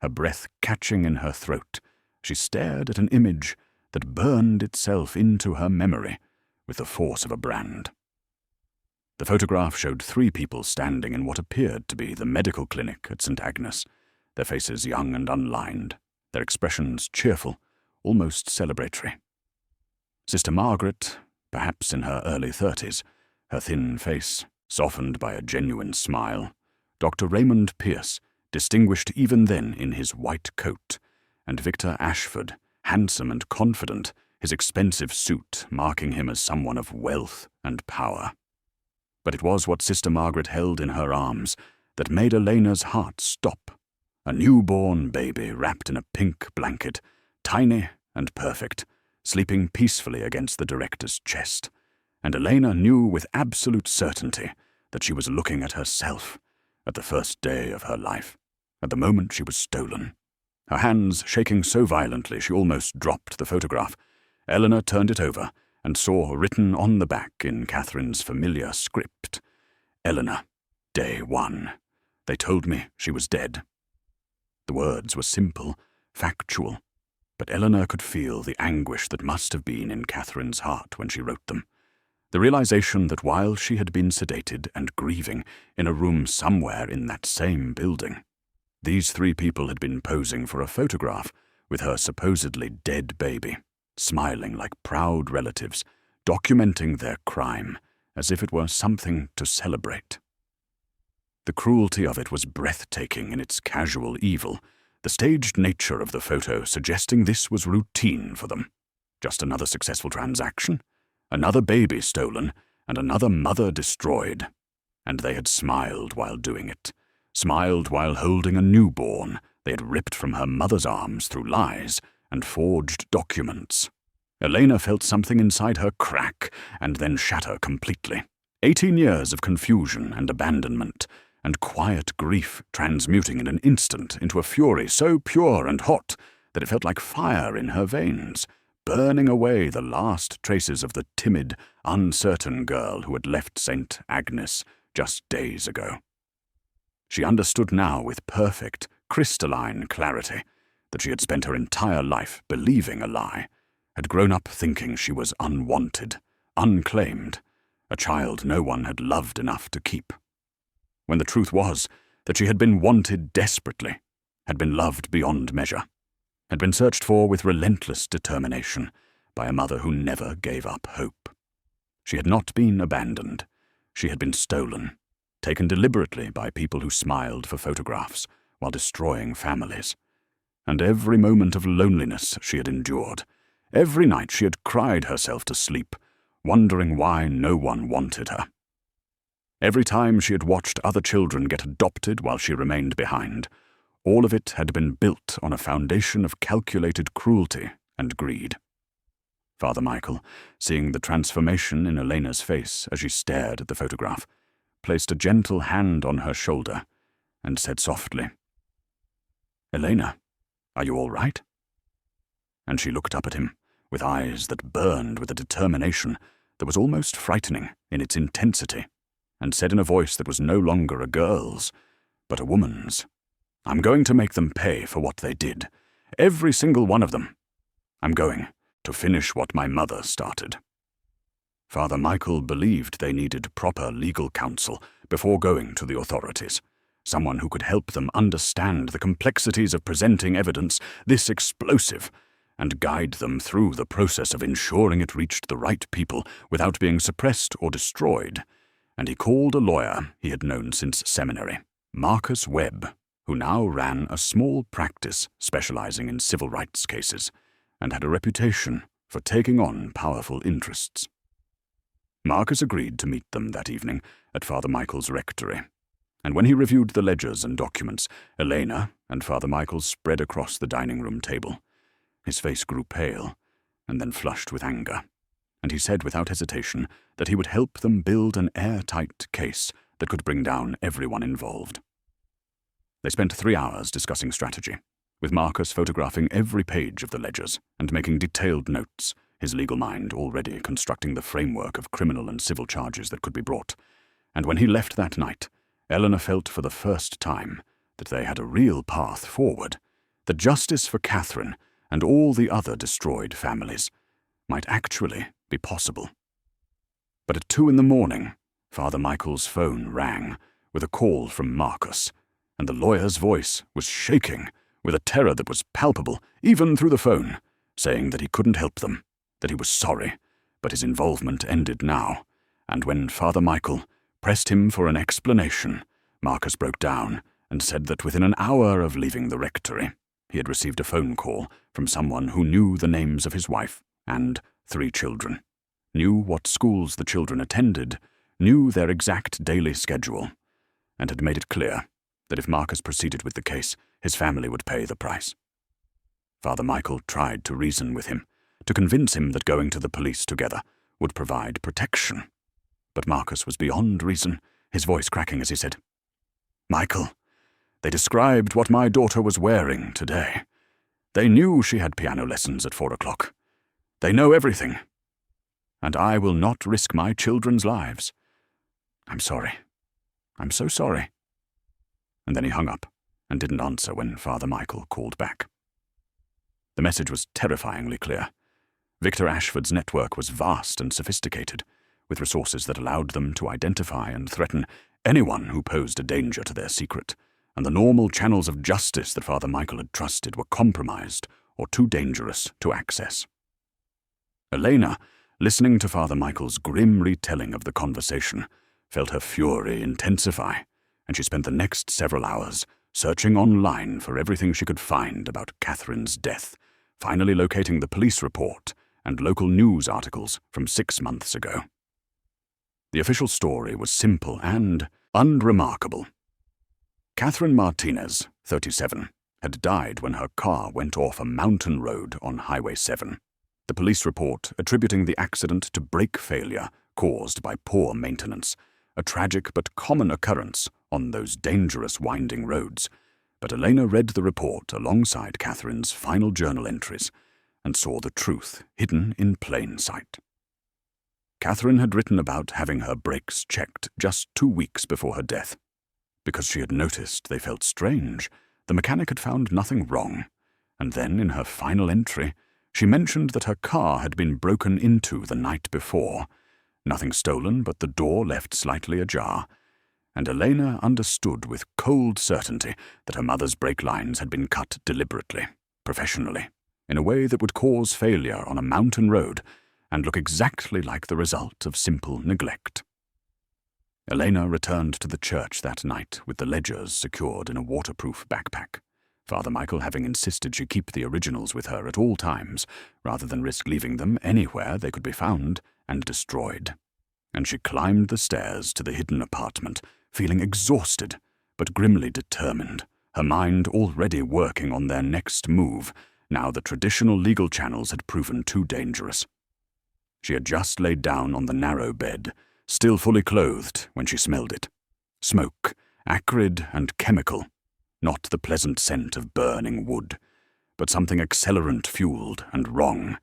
[SPEAKER 1] Her breath catching in her throat, she stared at an image that burned itself into her memory with the force of a brand. The photograph showed 3 people standing in what appeared to be the medical clinic at St. Agnes, their faces young and unlined, their expressions cheerful, almost celebratory. Sister Margaret, perhaps in her early 30s, her thin face softened by a genuine smile. Dr. Raymond Pierce, distinguished even then in his white coat, and Victor Ashford, handsome and confident, his expensive suit marking him as someone of wealth and power. But it was what Sister Margaret held in her arms that made Elena's heart stop. A newborn baby wrapped in a pink blanket, tiny and perfect, sleeping peacefully against the director's chest. And Elena knew with absolute certainty that she was looking at herself at the first day of her life, at the moment she was stolen. Her hands shaking so violently she almost dropped the photograph, Eleanor turned it over and saw written on the back in Catherine's familiar script, "Eleanor, day 1. They told me she was dead." The words were simple, factual, but Eleanor could feel the anguish that must have been in Catherine's heart when she wrote them. The realization that while she had been sedated and grieving in a room somewhere in that same building, these 3 people had been posing for a photograph with her supposedly dead baby, smiling like proud relatives, documenting their crime as if it were something to celebrate. The cruelty of it was breathtaking in its casual evil, the staged nature of the photo suggesting this was routine for them. Just another successful transaction, another baby stolen, and another mother destroyed. And they had smiled while doing it, smiled while holding a newborn they had ripped from her mother's arms through lies and forged documents. Elena felt something inside her crack and then shatter completely. 18 years of confusion and abandonment, and quiet grief transmuting in an instant into a fury so pure and hot that it felt like fire in her veins, burning away the last traces of the timid, uncertain girl who had left St. Agnes just days ago. She understood now with perfect, crystalline clarity that she had spent her entire life believing a lie, had grown up thinking she was unwanted, unclaimed, a child no one had loved enough to keep, when the truth was that she had been wanted desperately, had been loved beyond measure, had been searched for with relentless determination by a mother who never gave up hope. She had not been abandoned. She had been stolen, taken deliberately by people who smiled for photographs while destroying families. And every moment of loneliness she had endured, every night she had cried herself to sleep, wondering why no one wanted her. Every time she had watched other children get adopted while she remained behind, all of it had been built on a foundation of calculated cruelty and greed. Father Michael, seeing the transformation in Elena's face as she stared at the photograph, placed a gentle hand on her shoulder and said softly, "Elena, are you all right?" And she looked up at him with eyes that burned with a determination that was almost frightening in its intensity, and said in a voice that was no longer a girl's, but a woman's, "I'm going to make them pay for what they did. Every single one of them. I'm going to finish what my mother started." Father Michael believed they needed proper legal counsel before going to the authorities, someone who could help them understand the complexities of presenting evidence this explosive, and guide them through the process of ensuring it reached the right people without being suppressed or destroyed. And he called a lawyer he had known since seminary, Marcus Webb, who now ran a small practice specializing in civil rights cases, and had a reputation for taking on powerful interests. Marcus agreed to meet them that evening at Father Michael's rectory, and when he reviewed the ledgers and documents, Elena and Father Michael spread across the dining room table. His face grew pale, and then flushed with anger, and he said without hesitation that he would help them build an airtight case that could bring down everyone involved. They spent 3 hours discussing strategy, with Marcus photographing every page of the ledgers and making detailed notes, his legal mind already constructing the framework of criminal and civil charges that could be brought. And when he left that night, Eleanor felt for the first time that they had a real path forward, that justice for Catherine and all the other destroyed families might actually be possible. But at 2 a.m, Father Michael's phone rang with a call from Marcus, and the lawyer's voice was shaking with a terror that was palpable even through the phone, saying that he couldn't help them, that he was sorry, but his involvement ended now. And when Father Michael pressed him for an explanation, Marcus broke down and said that within an hour of leaving the rectory, he had received a phone call from someone who knew the names of his wife and 3 children, knew what schools the children attended, knew their exact daily schedule, and had made it clear that if Marcus proceeded with the case, his family would pay the price. Father Michael tried to reason with him, to convince him that going to the police together would provide protection. But Marcus was beyond reason, his voice cracking as he said, "Michael, they described what my daughter was wearing today. They knew she had piano lessons at 4 o'clock. They know everything. And I will not risk my children's lives. I'm sorry. I'm so sorry." And then he hung up and didn't answer when Father Michael called back. The message was terrifyingly clear. Victor Ashford's network was vast and sophisticated, with resources that allowed them to identify and threaten anyone who posed a danger to their secret, and the normal channels of justice that Father Michael had trusted were compromised or too dangerous to access. Elena, listening to Father Michael's grim retelling of the conversation, felt her fury intensify, and she spent the next several hours searching online for everything she could find about Catherine's death, finally locating the police report and local news articles from 6 months ago. The official story was simple and unremarkable. Catherine Martinez, 37, had died when her car went off a mountain road on Highway 7. The police report attributing the accident to brake failure caused by poor maintenance, a tragic but common occurrence on those dangerous winding roads. But Elena read the report alongside Catherine's final journal entries and saw the truth hidden in plain sight. Catherine had written about having her brakes checked just 2 weeks before her death. Because she had noticed they felt strange, the mechanic had found nothing wrong, and then in her final entry, she mentioned that her car had been broken into the night before. Nothing stolen, but the door left slightly ajar, and Elena understood with cold certainty that her mother's brake lines had been cut deliberately, professionally, in a way that would cause failure on a mountain road and look exactly like the result of simple neglect. Elena returned to the church that night with the ledgers secured in a waterproof backpack, Father Michael having insisted she keep the originals with her at all times, rather than risk leaving them anywhere they could be found and destroyed. And she climbed the stairs to the hidden apartment, feeling exhausted, but grimly determined, her mind already working on their next move, now the traditional legal channels had proven too dangerous. She had just laid down on the narrow bed, still fully clothed, when she smelled it. Smoke, acrid and chemical, not the pleasant scent of burning wood, but something accelerant-fueled and wrong,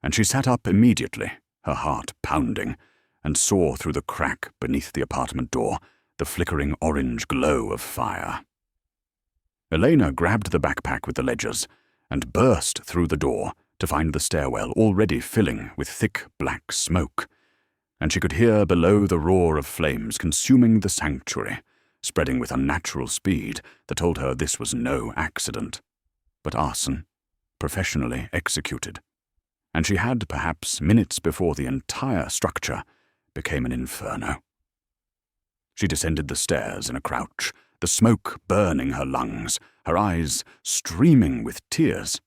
[SPEAKER 1] and she sat up immediately, her heart pounding, and saw through the crack beneath the apartment door the flickering orange glow of fire. Elena grabbed the backpack with the ledgers and burst through the door to find the stairwell already filling with thick black smoke, and she could hear below the roar of flames consuming the sanctuary, spreading with unnatural speed that told her this was no accident, but arson, professionally executed. And she had, perhaps minutes before the entire structure became an inferno. She descended the stairs in a crouch, the smoke burning her lungs, her eyes streaming with tears,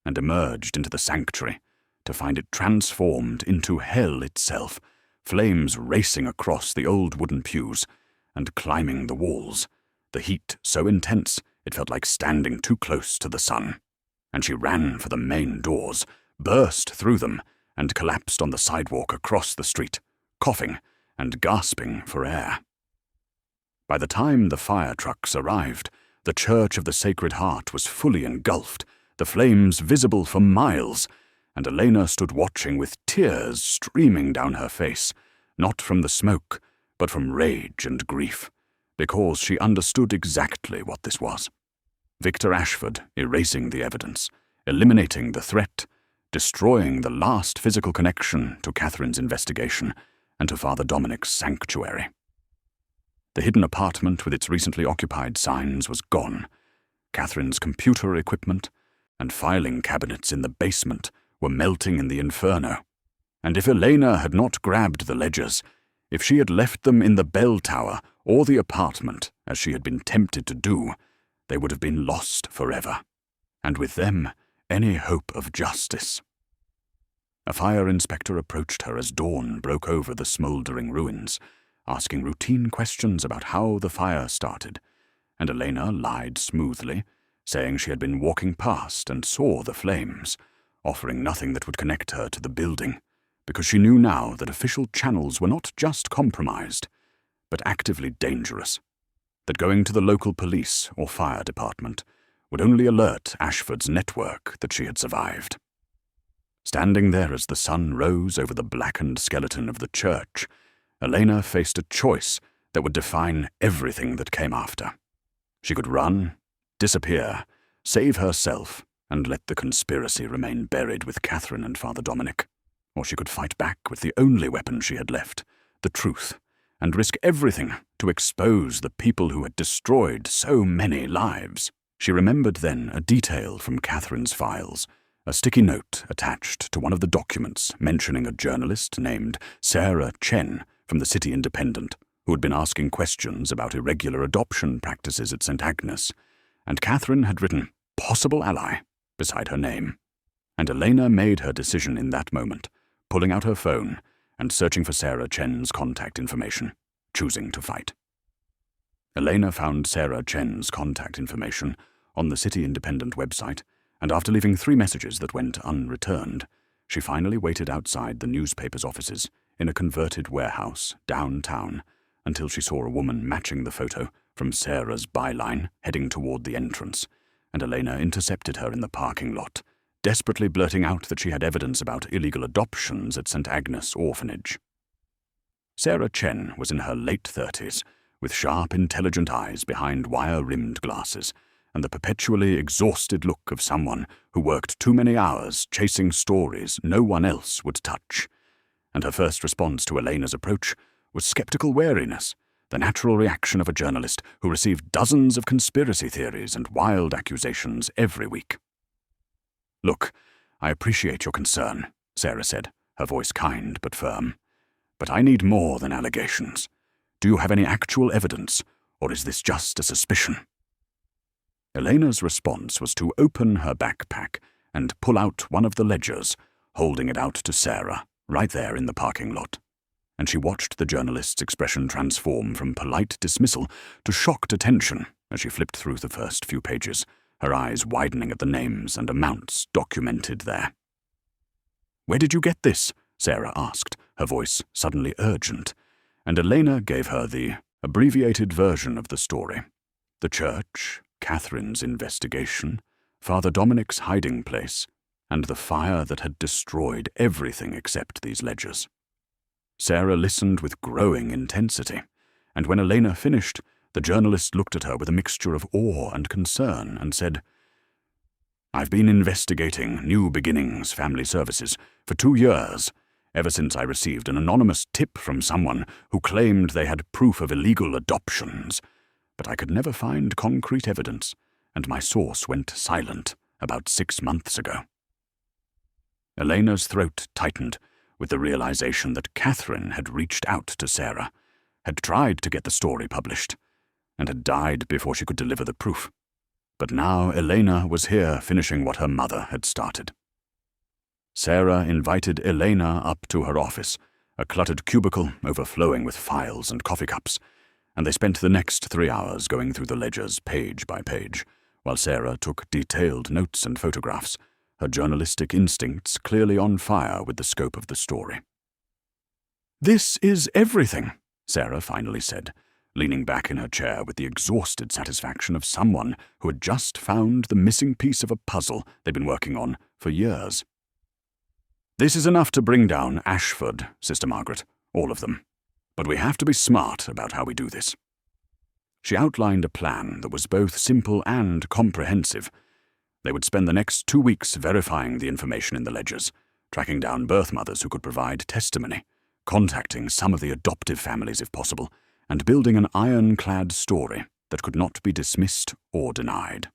[SPEAKER 1] and emerged into the sanctuary to find it transformed into hell itself, flames racing across the old wooden pews and climbing the walls, the heat so intense it felt like standing too close to the sun. And she ran for the main doors, burst through them, and collapsed on the sidewalk across the street, coughing and gasping for air. By the time the fire trucks arrived, The Church of the Sacred Heart was fully engulfed, the flames visible for miles, and Elena stood watching with tears streaming down her face, not from the smoke, but from rage and grief, because she understood exactly what this was. Victor Ashford erasing the evidence, eliminating the threat, destroying the last physical connection to Catherine's investigation and to Father Dominic's sanctuary. The hidden apartment with its recently occupied signs was gone. Catherine's computer equipment and filing cabinets in the basement were melting in the inferno. And if Elena had not grabbed the ledgers, if she had left them in the bell tower or the apartment, as she had been tempted to do, they would have been lost forever, and with them any hope of justice. A fire inspector approached her as dawn broke over the smouldering ruins, asking routine questions about how the fire started, and Elena lied smoothly, saying she had been walking past and saw the flames, offering nothing that would connect her to the building, because she knew now that official channels were not just compromised, but actively dangerous, that going to the local police or fire department would only alert Ashford's network that she had survived. Standing there as the sun rose over the blackened skeleton of the church, Elena faced a choice that would define everything that came after. She could run, disappear, save herself, and let the conspiracy remain buried with Catherine and Father Dominic. Or she could fight back with the only weapon she had left, the truth, and risk everything to expose the people who had destroyed so many lives. She remembered then a detail from Catherine's files, a sticky note attached to one of the documents mentioning a journalist named Sarah Chen from the City Independent, who had been asking questions about irregular adoption practices at St. Agnes, and Catherine had written "possible ally" beside her name. And Elena made her decision in that moment, pulling out her phone and searching for Sarah Chen's contact information, choosing to fight. Elena found Sarah Chen's contact information on the City Independent website, and after leaving 3 messages that went unreturned, she finally waited outside the newspaper's offices in a converted warehouse downtown until she saw a woman matching the photo from Sarah's byline heading toward the entrance, and Elena intercepted her in the parking lot, desperately blurting out that she had evidence about illegal adoptions at St. Agnes Orphanage. Sarah Chen was in her late 30s, with sharp, intelligent eyes behind wire-rimmed glasses, and the perpetually exhausted look of someone who worked too many hours chasing stories no one else would touch. And her first response to Elena's approach was skeptical wariness, the natural reaction of a journalist who received dozens of conspiracy theories and wild accusations every week. "Look, I appreciate your concern," Sarah said, her voice kind but firm. "But I need more than allegations. Do you have any actual evidence, or is this just a suspicion?" Elena's response was to open her backpack and pull out one of the ledgers, holding it out to Sarah, right there in the parking lot. And she watched the journalist's expression transform from polite dismissal to shocked attention as she flipped through the first few pages, her eyes widening at the names and amounts documented there. "Where did you get this?" Sarah asked, her voice suddenly urgent, and Elena gave her the abbreviated version of the story. The church, Catherine's investigation, Father Dominic's hiding place, and the fire that had destroyed everything except these ledgers. Sarah listened with growing intensity, and when Elena finished, the journalist looked at her with a mixture of awe and concern and said, "I've been investigating New Beginnings Family Services for 2 years, ever since I received an anonymous tip from someone who claimed they had proof of illegal adoptions, but I could never find concrete evidence, and my source went silent about 6 months ago." Elena's throat tightened with the realization that Catherine had reached out to Sarah, had tried to get the story published, and had died before she could deliver the proof. But now Elena was here finishing what her mother had started. Sarah invited Elena up to her office, a cluttered cubicle overflowing with files and coffee cups, and they spent the next 3 hours going through the ledgers page by page, while Sarah took detailed notes and photographs, her journalistic instincts clearly on fire with the scope of the story. "This is everything," Sarah finally said, leaning back in her chair with the exhausted satisfaction of someone who had just found the missing piece of a puzzle they'd been working on for years. "This is enough to bring down Ashford, Sister Margaret, all of them. But we have to be smart about how we do this." She outlined a plan that was both simple and comprehensive. They would spend the next 2 weeks verifying the information in the ledgers, tracking down birth mothers who could provide testimony, contacting some of the adoptive families if possible, and building an ironclad story that could not be dismissed or denied.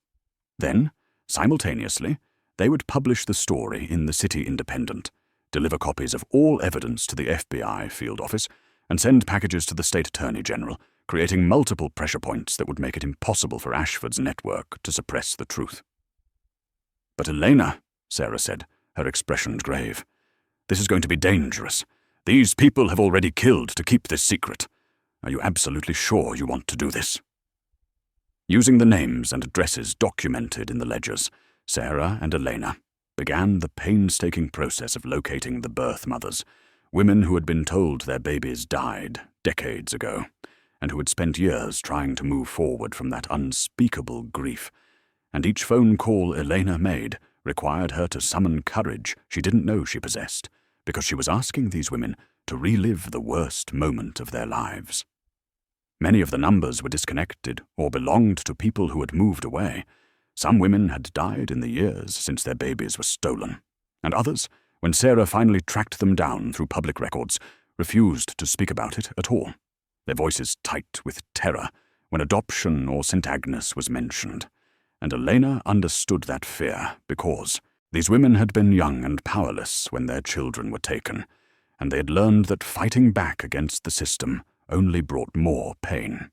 [SPEAKER 1] Then, simultaneously, they would publish the story in the City Independent, deliver copies of all evidence to the FBI field office, and send packages to the State Attorney General, creating multiple pressure points that would make it impossible for Ashford's network to suppress the truth. "But Elena," Sarah said, her expression grave, "this is going to be dangerous. These people have already killed to keep this secret. Are you absolutely sure you want to do this?" Using the names and addresses documented in the ledgers, Sarah and Elena began the painstaking process of locating the birth mothers, women who had been told their babies died decades ago, and who had spent years trying to move forward from that unspeakable grief. And each phone call Elena made required her to summon courage she didn't know she possessed, because she was asking these women to relive the worst moment of their lives. Many of the numbers were disconnected or belonged to people who had moved away. Some women had died in the years since their babies were stolen, and others, when Sarah finally tracked them down through public records, refused to speak about it at all, their voices tight with terror when adoption or St. Agnes was mentioned. And Elena understood that fear because these women had been young and powerless when their children were taken, and they had learned that fighting back against the system only brought more pain.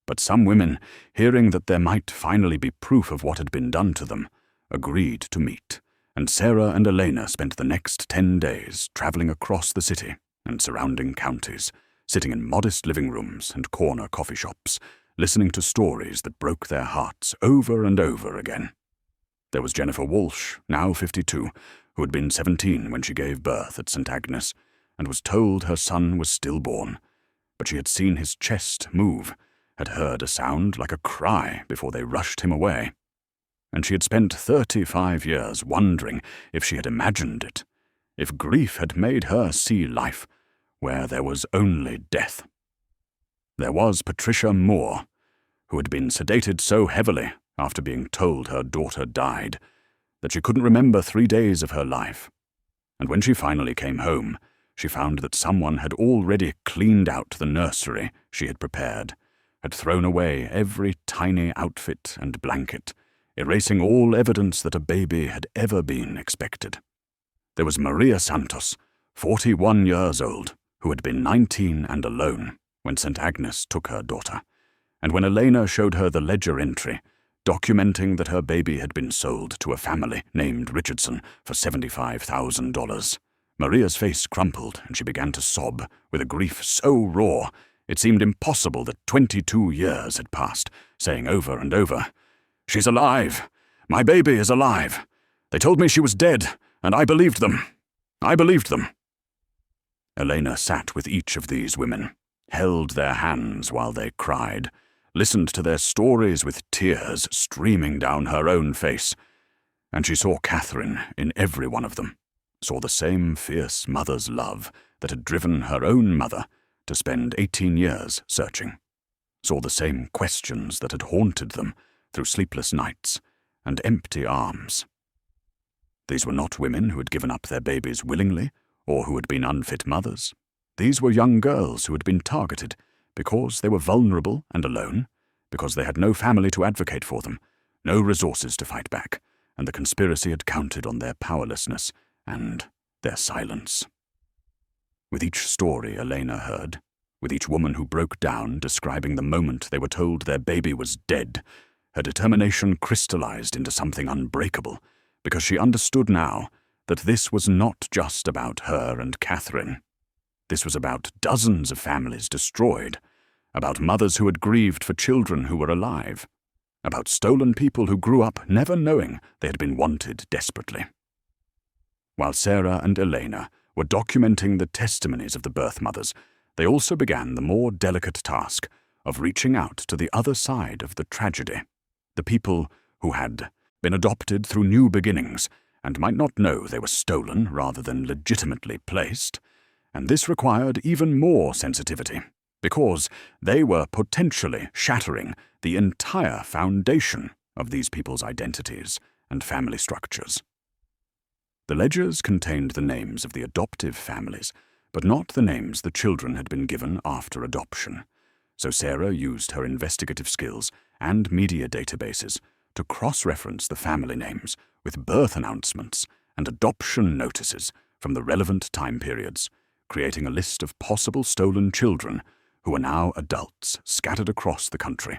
[SPEAKER 1] But some women, hearing that there might finally be proof of what had been done to them, agreed to meet, and Sarah and Elena spent the next 10 days traveling across the city and surrounding counties, sitting in modest living rooms and corner coffee shops, listening to stories that broke their hearts over and over again. There was Jennifer Walsh, now 52, who had been 17 when she gave birth at St. Agnes, and was told her son was stillborn, but she had seen his chest move, had heard a sound like a cry before they rushed him away. And she had spent 35 years wondering if she had imagined it, if grief had made her see life where there was only death. There was Patricia Moore, who had been sedated so heavily after being told her daughter died that she couldn't remember 3 days of her life. And when she finally came home, she found that someone had already cleaned out the nursery she had prepared, had thrown away every tiny outfit and blanket, erasing all evidence that a baby had ever been expected. There was Maria Santos, 41 years old, who had been 19 and alone when St. Agnes took her daughter, and when Elena showed her the ledger entry, documenting that her baby had been sold to a family named Richardson for $75,000, Maria's face crumpled and she began to sob with a grief so raw it seemed impossible that 22 years had passed, saying over and over, "She's alive! My baby is alive! They told me she was dead, and I believed them! I believed them!" Elena sat with each of these women, held their hands while they cried, listened to their stories with tears streaming down her own face, and she saw Catherine in every one of them, saw the same fierce mother's love that had driven her own mother to spend 18 years searching, saw the same questions that had haunted them through sleepless nights and empty arms. These were not women who had given up their babies willingly or who had been unfit mothers. These were young girls who had been targeted because they were vulnerable and alone, because they had no family to advocate for them, no resources to fight back, and the conspiracy had counted on their powerlessness and their silence. With each story Elena heard, with each woman who broke down describing the moment they were told their baby was dead, her determination crystallized into something unbreakable, because she understood now that this was not just about her and Catherine. This was about dozens of families destroyed, about mothers who had grieved for children who were alive, about stolen people who grew up never knowing they had been wanted desperately. While Sarah and Elena were documenting the testimonies of the birth mothers, they also began the more delicate task of reaching out to the other side of the tragedy, the people who had been adopted through new beginnings and might not know they were stolen rather than legitimately placed, and this required even more sensitivity, because they were potentially shattering the entire foundation of these people's identities and family structures. The ledgers contained the names of the adoptive families, but not the names the children had been given after adoption, so Sarah used her investigative skills and media databases to cross-reference the family names with birth announcements and adoption notices from the relevant time periods, creating a list of possible stolen children who were now adults scattered across the country.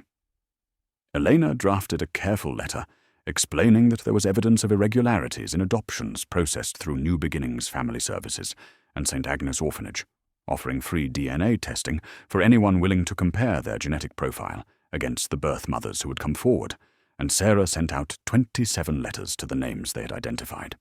[SPEAKER 1] Elena drafted a careful letter explaining that there was evidence of irregularities in adoptions processed through New Beginnings Family Services and St. Agnes Orphanage, offering free DNA testing for anyone willing to compare their genetic profile against the birth mothers who had come forward, and Sarah sent out 27 letters to the names they had identified.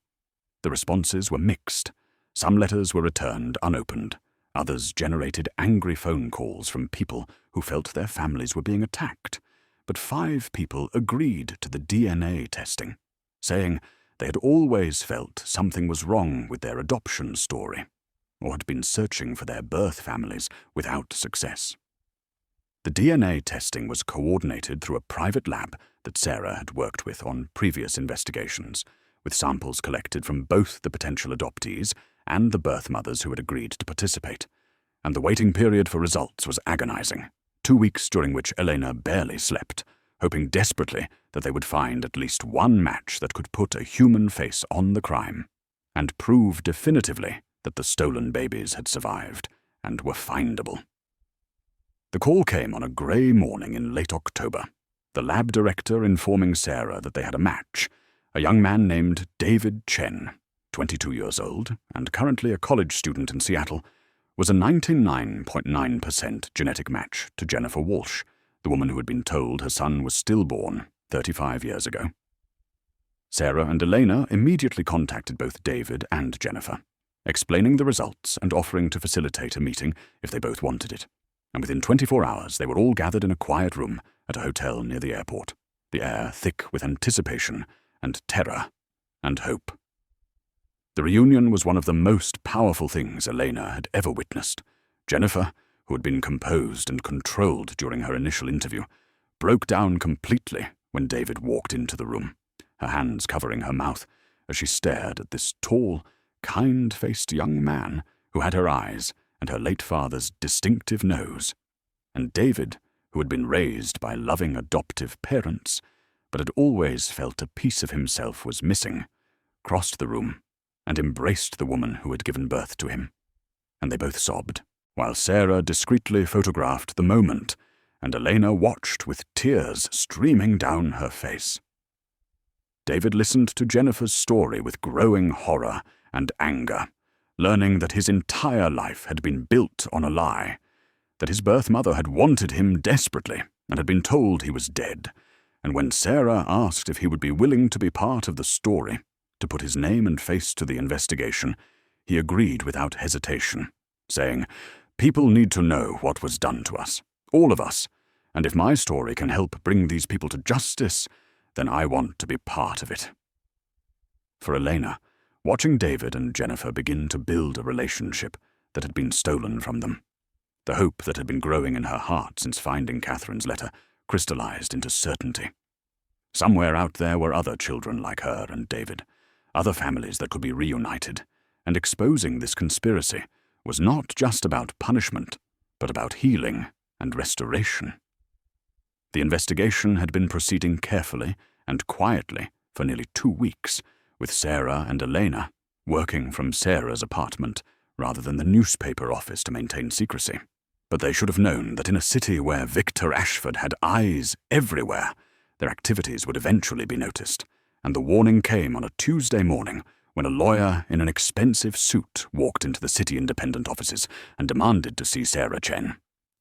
[SPEAKER 1] The responses were mixed. Some letters were returned unopened. Others generated angry phone calls from people who felt their families were being attacked. But 5 people agreed to the DNA testing, saying they had always felt something was wrong with their adoption story, or had been searching for their birth families without success. The DNA testing was coordinated through a private lab that Sarah had worked with on previous investigations, with samples collected from both the potential adoptees and the birth mothers who had agreed to participate, and the waiting period for results was agonizing. 2 weeks during which Elena barely slept, hoping desperately that they would find at least one match that could put a human face on the crime and prove definitively that the stolen babies had survived and were findable. The call came on a grey morning in late October, the lab director informing Sarah that they had a match, a young man named David Chen, 22 years old and currently a college student in Seattle, was a 99.9% genetic match to Jennifer Walsh, the woman who had been told her son was stillborn 35 years ago. Sarah and Elena immediately contacted both David and Jennifer, explaining the results and offering to facilitate a meeting if they both wanted it. And within 24 hours they were all gathered in a quiet room at a hotel near the airport, the air thick with anticipation and terror and hope. The reunion was one of the most powerful things Elena had ever witnessed. Jennifer, who had been composed and controlled during her initial interview, broke down completely when David walked into the room, her hands covering her mouth as she stared at this tall, kind-faced young man who had her eyes and her late father's distinctive nose. And David, who had been raised by loving adoptive parents, but had always felt a piece of himself was missing, crossed the room and embraced the woman who had given birth to him. And they both sobbed, while Sarah discreetly photographed the moment, and Elena watched with tears streaming down her face. David listened to Jennifer's story with growing horror and anger, learning that his entire life had been built on a lie, that his birth mother had wanted him desperately and had been told he was dead, and when Sarah asked if he would be willing to be part of the story, to put his name and face to the investigation, he agreed without hesitation, saying, "People need to know what was done to us, all of us, and if my story can help bring these people to justice, then I want to be part of it." For Elena, watching David and Jennifer begin to build a relationship that had been stolen from them, the hope that had been growing in her heart since finding Catherine's letter crystallized into certainty. Somewhere out there were other children like her and David, other families that could be reunited, and exposing this conspiracy was not just about punishment, but about healing and restoration. The investigation had been proceeding carefully and quietly for nearly 2 weeks, with Sarah and Elena working from Sarah's apartment rather than the newspaper office to maintain secrecy. But they should have known that in a city where Victor Ashford had eyes everywhere, their activities would eventually be noticed, and the warning came on a Tuesday morning when a lawyer in an expensive suit walked into the City Independent offices and demanded to see Sarah Chen.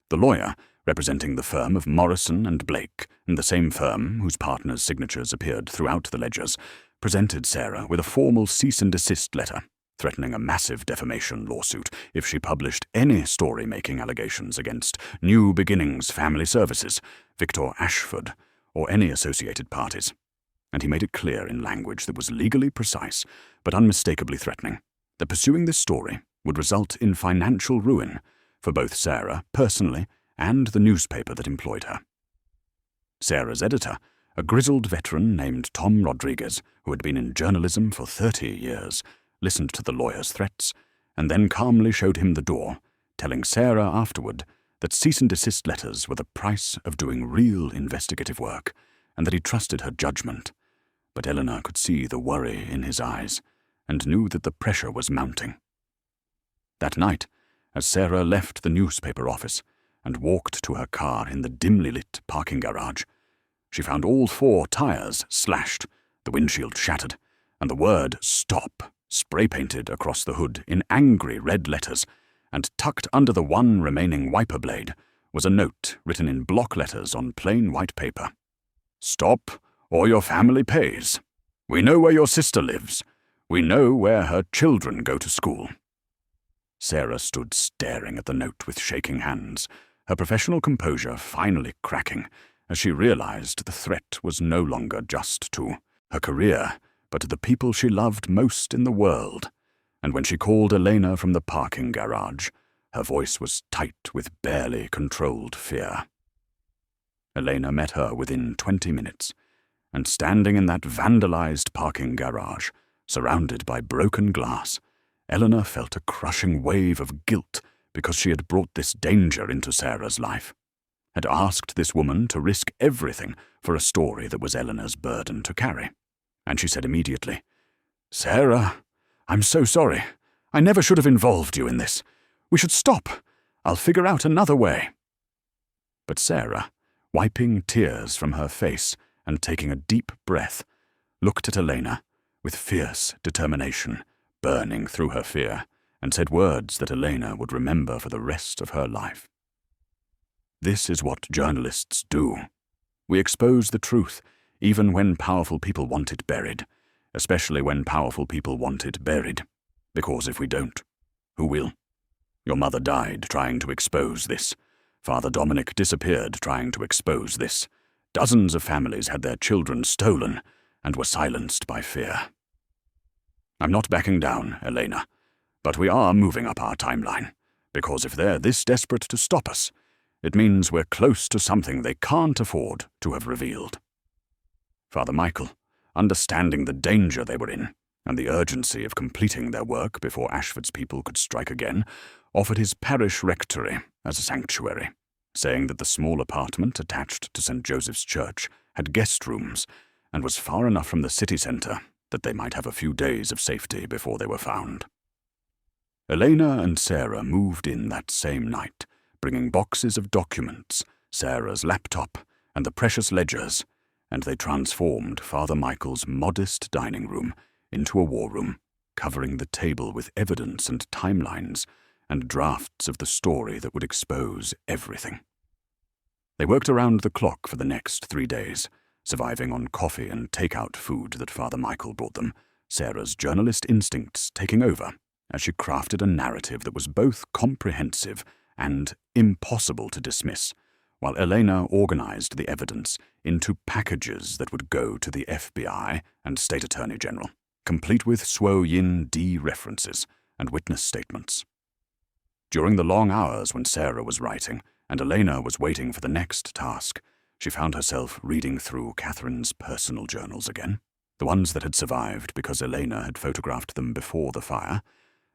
[SPEAKER 1] The lawyer, representing the firm of Morrison and Blake, and the same firm whose partners' signatures appeared throughout the ledgers, presented Sarah with a formal cease and desist letter, threatening a massive defamation lawsuit if she published any story-making allegations against New Beginnings Family Services, Victor Ashford, or any associated parties. And he made it clear in language that was legally precise but unmistakably threatening that pursuing this story would result in financial ruin for both Sarah personally and the newspaper that employed her. Sarah's editor, a grizzled veteran named Tom Rodriguez, who had been in journalism for 30 years, listened to the lawyer's threats and then calmly showed him the door, telling Sarah afterward that cease-and-desist letters were the price of doing real investigative work and that he trusted her judgment. But Eleanor could see the worry in his eyes and knew that the pressure was mounting. That night, as Sarah left the newspaper office and walked to her car in the dimly lit parking garage, she found all 4 tires slashed, the windshield shattered, and the word "Stop" spray-painted across the hood in angry red letters, and tucked under the one remaining wiper blade was a note written in block letters on plain white paper. "Stop, or your family pays. We know where your sister lives. We know where her children go to school." Sarah stood staring at the note with shaking hands, her professional composure finally cracking as she realized the threat was no longer just to her career, but to the people she loved most in the world. And when she called Elena from the parking garage, her voice was tight with barely controlled fear. Elena met her within 20 minutes, and standing in that vandalized parking garage, surrounded by broken glass, Eleanor felt a crushing wave of guilt because she had brought this danger into Sarah's life, had asked this woman to risk everything for a story that was Eleanor's burden to carry. And she said immediately, "Sarah, I'm so sorry. I never should have involved you in this. We should stop. I'll figure out another way." But Sarah, wiping tears from her face and taking a deep breath, looked at Elena with fierce determination burning through her fear, and said words that Elena would remember for the rest of her life. This is what journalists do. We expose the truth, even when powerful people want it buried, especially when powerful people want it buried. Because if we don't, who will? Your mother died trying to expose this. Father Dominic disappeared trying to expose this. Dozens of families had their children stolen and were silenced by fear. I'm not backing down, Elena, but we are moving up our timeline, because if they're this desperate to stop us, it means we're close to something they can't afford to have revealed. Father Michael, understanding the danger they were in and the urgency of completing their work before Ashford's people could strike again, offered his parish rectory as a sanctuary, saying that the small apartment attached to St. Joseph's Church had guest rooms and was far enough from the city centre that they might have a few days of safety before they were found. Elena and Sarah moved in that same night, bringing boxes of documents, Sarah's laptop, and the precious ledgers, and they transformed Father Michael's modest dining room into a war room, covering the table with evidence and timelines and drafts of the story that would expose everything. They worked around the clock for the next 3 days, surviving on coffee and take-out food that Father Michael brought them, Sarah's journalist instincts taking over as she crafted a narrative that was both comprehensive and impossible to dismiss, while Elena organized the evidence into packages that would go to the FBI and State Attorney General, complete with Suo Yin D references and witness statements. During the long hours when Sarah was writing and Elena was waiting for the next task, she found herself reading through Catherine's personal journals again, the ones that had survived because Elena had photographed them before the fire,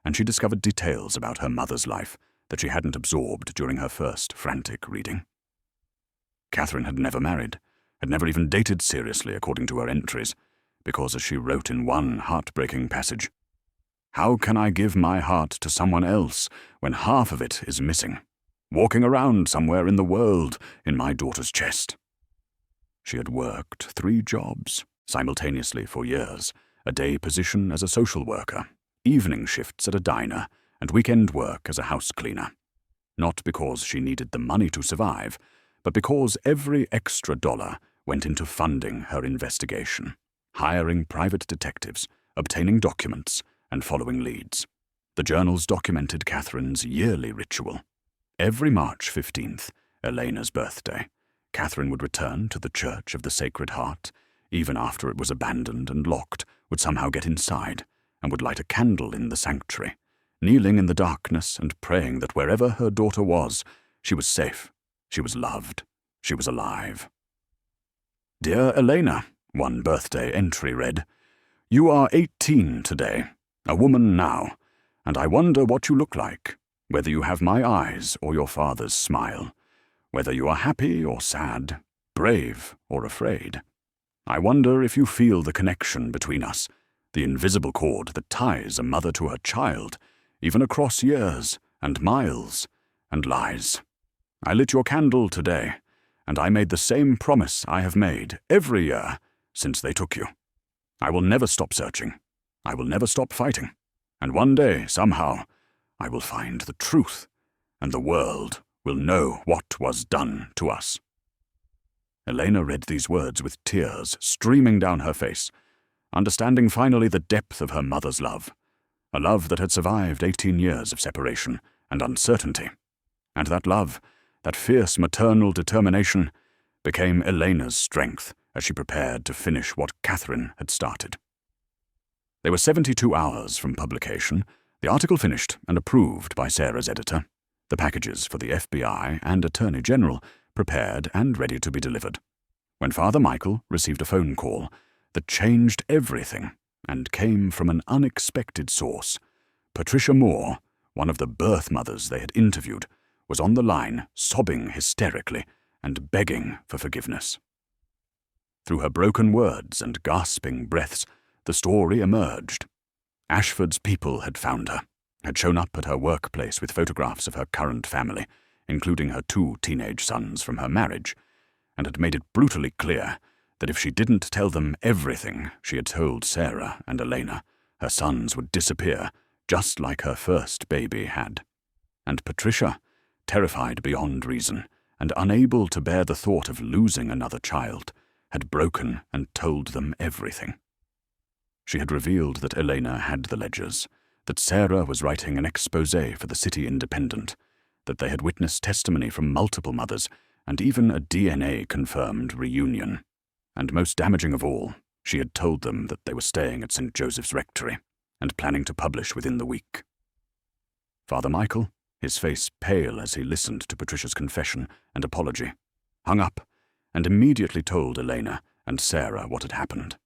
[SPEAKER 1] and she discovered details about her mother's life that she hadn't absorbed during her first frantic reading. Catherine had never married, had never even dated seriously according to her entries, because as she wrote in one heartbreaking passage, "How can I give my heart to someone else when half of it is missing? Walking around somewhere in the world in my daughter's chest." She had worked 3 jobs simultaneously for years, a day position as a social worker, evening shifts at a diner, and weekend work as a house cleaner. Not because she needed the money to survive, but because every extra dollar went into funding her investigation, hiring private detectives, obtaining documents, and following leads. The journals documented Catherine's yearly ritual. Every March 15th, Elena's birthday, Catherine would return to the Church of the Sacred Heart, even after it was abandoned and locked, would somehow get inside, and would light a candle in the sanctuary, kneeling in the darkness and praying that wherever her daughter was, she was safe, she was loved, she was alive. Dear Elena, one birthday entry read, "You are 18 today, a woman now, and I wonder what you look like, whether you have my eyes or your father's smile, whether you are happy or sad, brave or afraid. I wonder if you feel the connection between us, the invisible cord that ties a mother to her child, even across years and miles and lies. I lit your candle today, and I made the same promise I have made every year since they took you. I will never stop searching. I will never stop fighting. And one day, somehow, I will find the truth, and the world will know what was done to us." Elena read these words with tears streaming down her face, understanding finally the depth of her mother's love, a love that had survived 18 years of separation and uncertainty. And that love, that fierce maternal determination, became Elena's strength as she prepared to finish what Catherine had started. They were 72 hours from publication, the article finished and approved by Sarah's editor, the packages for the FBI and Attorney General prepared and ready to be delivered, when Father Michael received a phone call that changed everything and came from an unexpected source. Patricia Moore, one of the birth mothers they had interviewed, was on the line sobbing hysterically and begging for forgiveness. Through her broken words and gasping breaths, the story emerged. Ashford's people had found her, had shown up at her workplace with photographs of her current family, including her 2 teenage sons from her marriage, and had made it brutally clear that if she didn't tell them everything she had told Sarah and Elena, her sons would disappear just like her first baby had. And Patricia, terrified beyond reason and unable to bear the thought of losing another child, had broken and told them everything. She had revealed that Elena had the ledgers, that Sarah was writing an exposé for the City Independent, that they had witnessed testimony from multiple mothers, and even a DNA-confirmed reunion. And most damaging of all, she had told them that they were staying at St. Joseph's Rectory, and planning to publish within the week. Father Michael, his face pale as he listened to Patricia's confession and apology, hung up, and immediately told Elena and Sarah what had happened.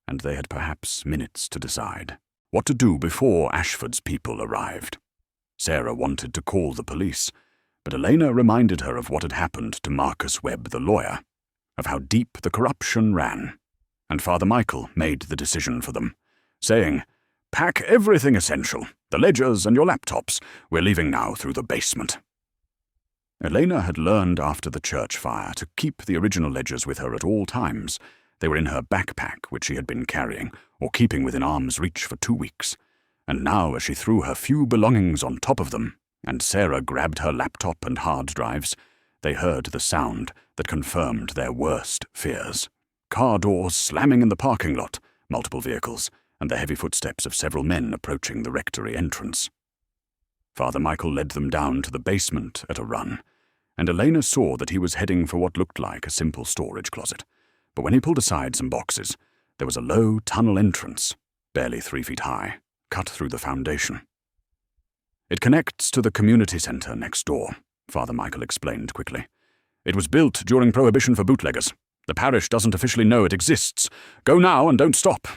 [SPEAKER 1] And they had perhaps minutes to decide what to do before Ashford's people arrived. Sarah wanted to call the police, but Elena reminded her of what had happened to Marcus Webb, the lawyer, of how deep the corruption ran, and Father Michael made the decision for them, saying, "Pack everything essential, the ledgers and your laptops. We're leaving now through the basement." Elena had learned after the church fire to keep the original ledgers with her at all times. They were in her backpack, which she had been carrying, or keeping within arm's reach for 2 weeks. And now, as she threw her few belongings on top of them, and Sarah grabbed her laptop and hard drives, they heard the sound that confirmed their worst fears. Car doors slamming in the parking lot, multiple vehicles, and the heavy footsteps of several men approaching the rectory entrance. Father Michael led them down to the basement at a run, and Elena saw that he was heading for what looked like a simple storage closet. But when he pulled aside some boxes, there was a low tunnel entrance, barely 3 feet high, cut through the foundation. "It connects to the community center next door," Father Michael explained quickly. "It was built during Prohibition for bootleggers. The parish doesn't officially know it exists. Go now and don't stop."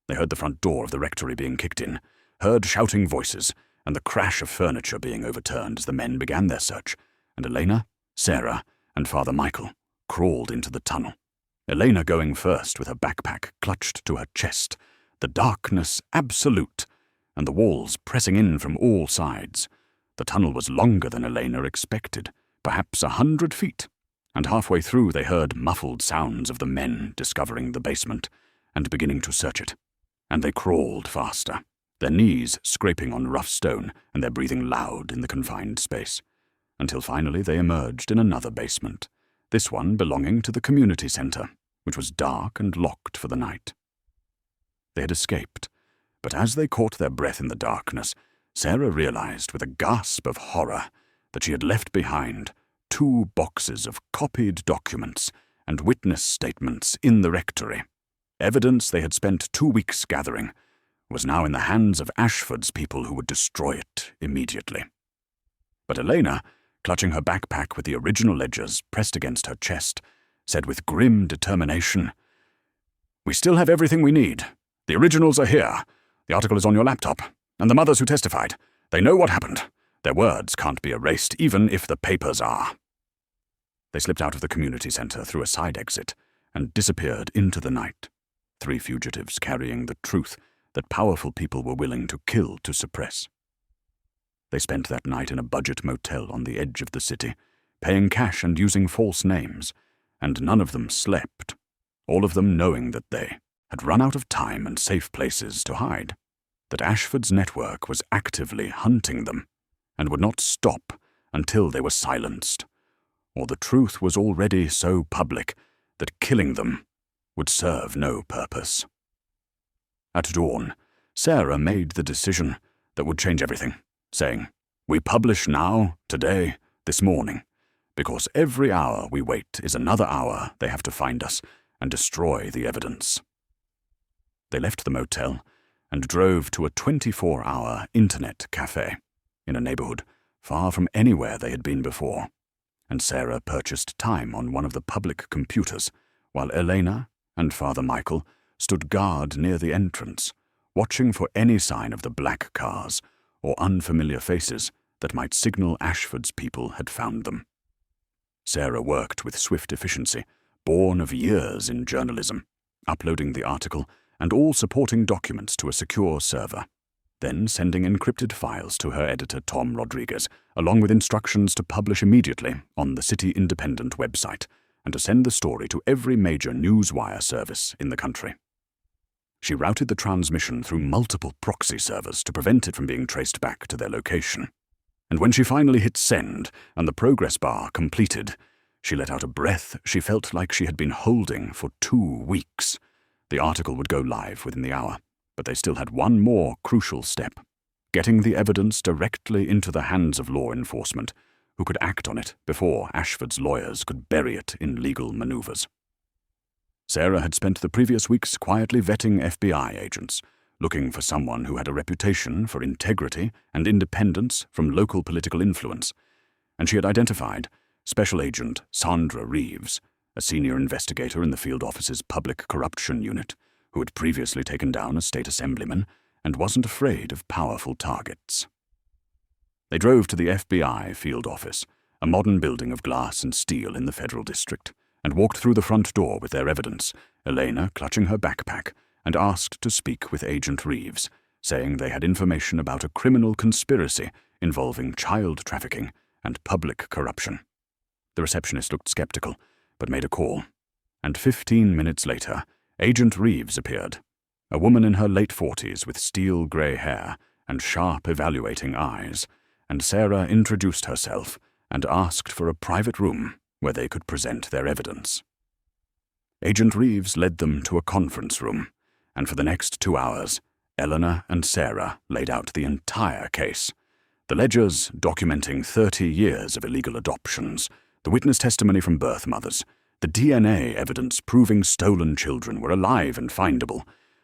[SPEAKER 1] They heard the front door of the rectory being kicked in, heard shouting voices, and the crash of furniture being overturned as the men began their search, and Elena, Sarah, and Father Michael crawled into the tunnel, Elena going first with her backpack clutched to her chest, the darkness absolute, and the walls pressing in from all sides. The tunnel was longer than Elena expected, perhaps 100 feet, and halfway through they heard muffled sounds of the men discovering the basement and beginning to search it. And they crawled faster, their knees scraping on rough stone and their breathing loud in the confined space, until finally they emerged in another basement, this one belonging to the community center, which was dark and locked for the night. They had escaped, But as they caught their breath in the darkness, Sarah realized with a gasp of horror that she had left behind 2 boxes of copied documents and witness statements in the rectory. Evidence they had spent 2 weeks gathering was now in the hands of Ashford's people, who would destroy it immediately. But Elena, clutching her backpack with the original ledgers pressed against her chest, said with grim determination, "We still have everything we need. The originals are here. The article is on your laptop. And the mothers who testified, they know what happened. Their words can't be erased, even if the papers are." They slipped out of the community center through a side exit and disappeared into the night, 3 fugitives carrying the truth that powerful people were willing to kill to suppress. They spent that night in a budget motel on the edge of the city, paying cash and using false names, and none of them slept, all of them knowing that they had run out of time and safe places to hide, that Ashford's network was actively hunting them and would not stop until they were silenced, or the truth was already so public that killing them would serve no purpose. At dawn, Sarah made the decision that would change everything, saying, "We publish now, today, this morning, because every hour we wait is another hour they have to find us and destroy the evidence." They left the motel and drove to a 24-hour internet cafe in a neighborhood far from anywhere they had been before, and Sarah purchased time on one of the public computers, while Elena and Father Michael stood guard near the entrance, watching for any sign of the black cars or unfamiliar faces that might signal Ashford's people had found them. Sarah worked with swift efficiency, born of years in journalism, uploading the article and all supporting documents to a secure server, then sending encrypted files to her editor Tom Rodriguez, along with instructions to publish immediately on the City Independent website and to send the story to every major newswire service in the country. She routed the transmission through multiple proxy servers to prevent it from being traced back to their location. And when she finally hit send and the progress bar completed, she let out a breath she felt like she had been holding for 2 weeks. The article would go live within the hour, but they still had one more crucial step: getting the evidence directly into the hands of law enforcement, who could act on it before Ashford's lawyers could bury it in legal maneuvers. Sarah had spent the previous weeks quietly vetting FBI agents, looking for someone who had a reputation for integrity and independence from local political influence, and she had identified Special Agent Sandra Reeves, a senior investigator in the field office's public corruption unit, who had previously taken down a state assemblyman and wasn't afraid of powerful targets. They drove to the FBI field office, a modern building of glass and steel in the Federal District, and walked through the front door with their evidence, Elena clutching her backpack, and asked to speak with Agent Reeves, saying they had information about a criminal conspiracy involving child trafficking and public corruption. The receptionist looked skeptical, but made a call, and 15 minutes later, Agent Reeves appeared, a woman in her late 40s with steel-grey hair and sharp, evaluating eyes, and Sarah introduced herself and asked for a private room where they could present their evidence. Agent Reeves led them to a conference room, and for the next 2 hours, Eleanor and Sarah laid out the entire case. The ledgers documenting 30 years of illegal adoptions, the witness testimony from birth mothers, the DNA evidence proving stolen children were alive and findable,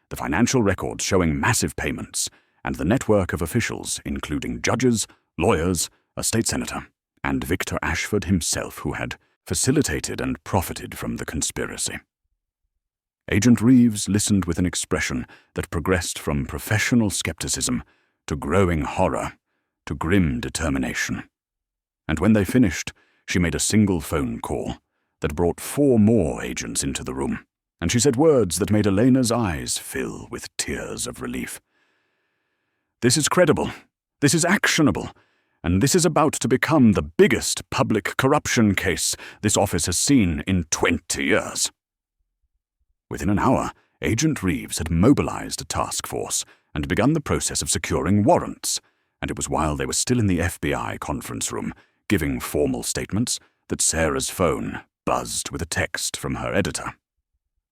[SPEAKER 1] the financial records showing massive payments, and the network of officials, including judges, lawyers, a state senator, and Victor Ashford himself, who had facilitated and profited from the conspiracy. Agent Reeves listened with an expression that progressed from professional skepticism to growing horror to grim determination. And when they finished, she made a single phone call that brought 4 more agents into the room, and she said words that made Elena's eyes fill with tears of relief. "This is credible, this is actionable, and this is about to become the biggest public corruption case this office has seen in 20 years. Within an hour, Agent Reeves had mobilized a task force and begun the process of securing warrants, and it was while they were still in the FBI conference room, giving formal statements, that Sarah's phone buzzed with a text from her editor.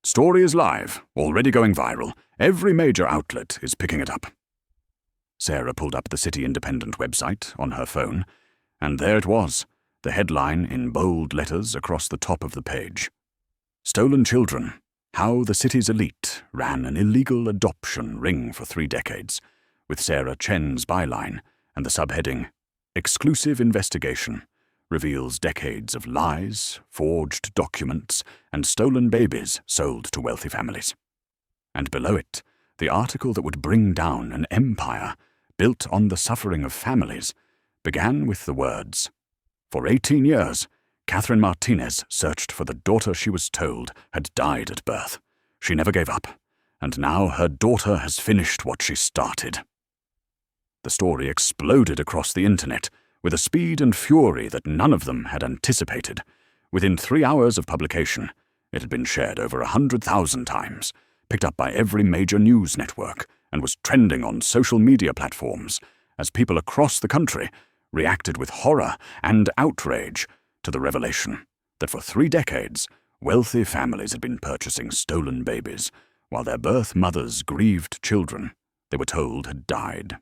[SPEAKER 1] Story is live, already going viral. Every major outlet is picking it up. Sarah pulled up the City Independent website on her phone, and there it was, the headline in bold letters across the top of the page. Stolen Children. How the city's elite ran an illegal adoption ring for 3 decades, with Sarah Chen's byline and the subheading, Exclusive Investigation reveals decades of lies, forged documents, and stolen babies sold to wealthy families. And below it, the article that would bring down an empire built on the suffering of families began with the words, For 18 years, Catherine Martinez searched for the daughter she was told had died at birth. She never gave up, and now her daughter has finished what she started. The story exploded across the internet with a speed and fury that none of them had anticipated. Within 3 hours of publication, it had been shared over 100,000 times, picked up by every major news network, and was trending on social media platforms as people across the country reacted with horror and outrage to the revelation that for 3 decades, wealthy families had been purchasing stolen babies, while their birth mothers grieved children they were told had died.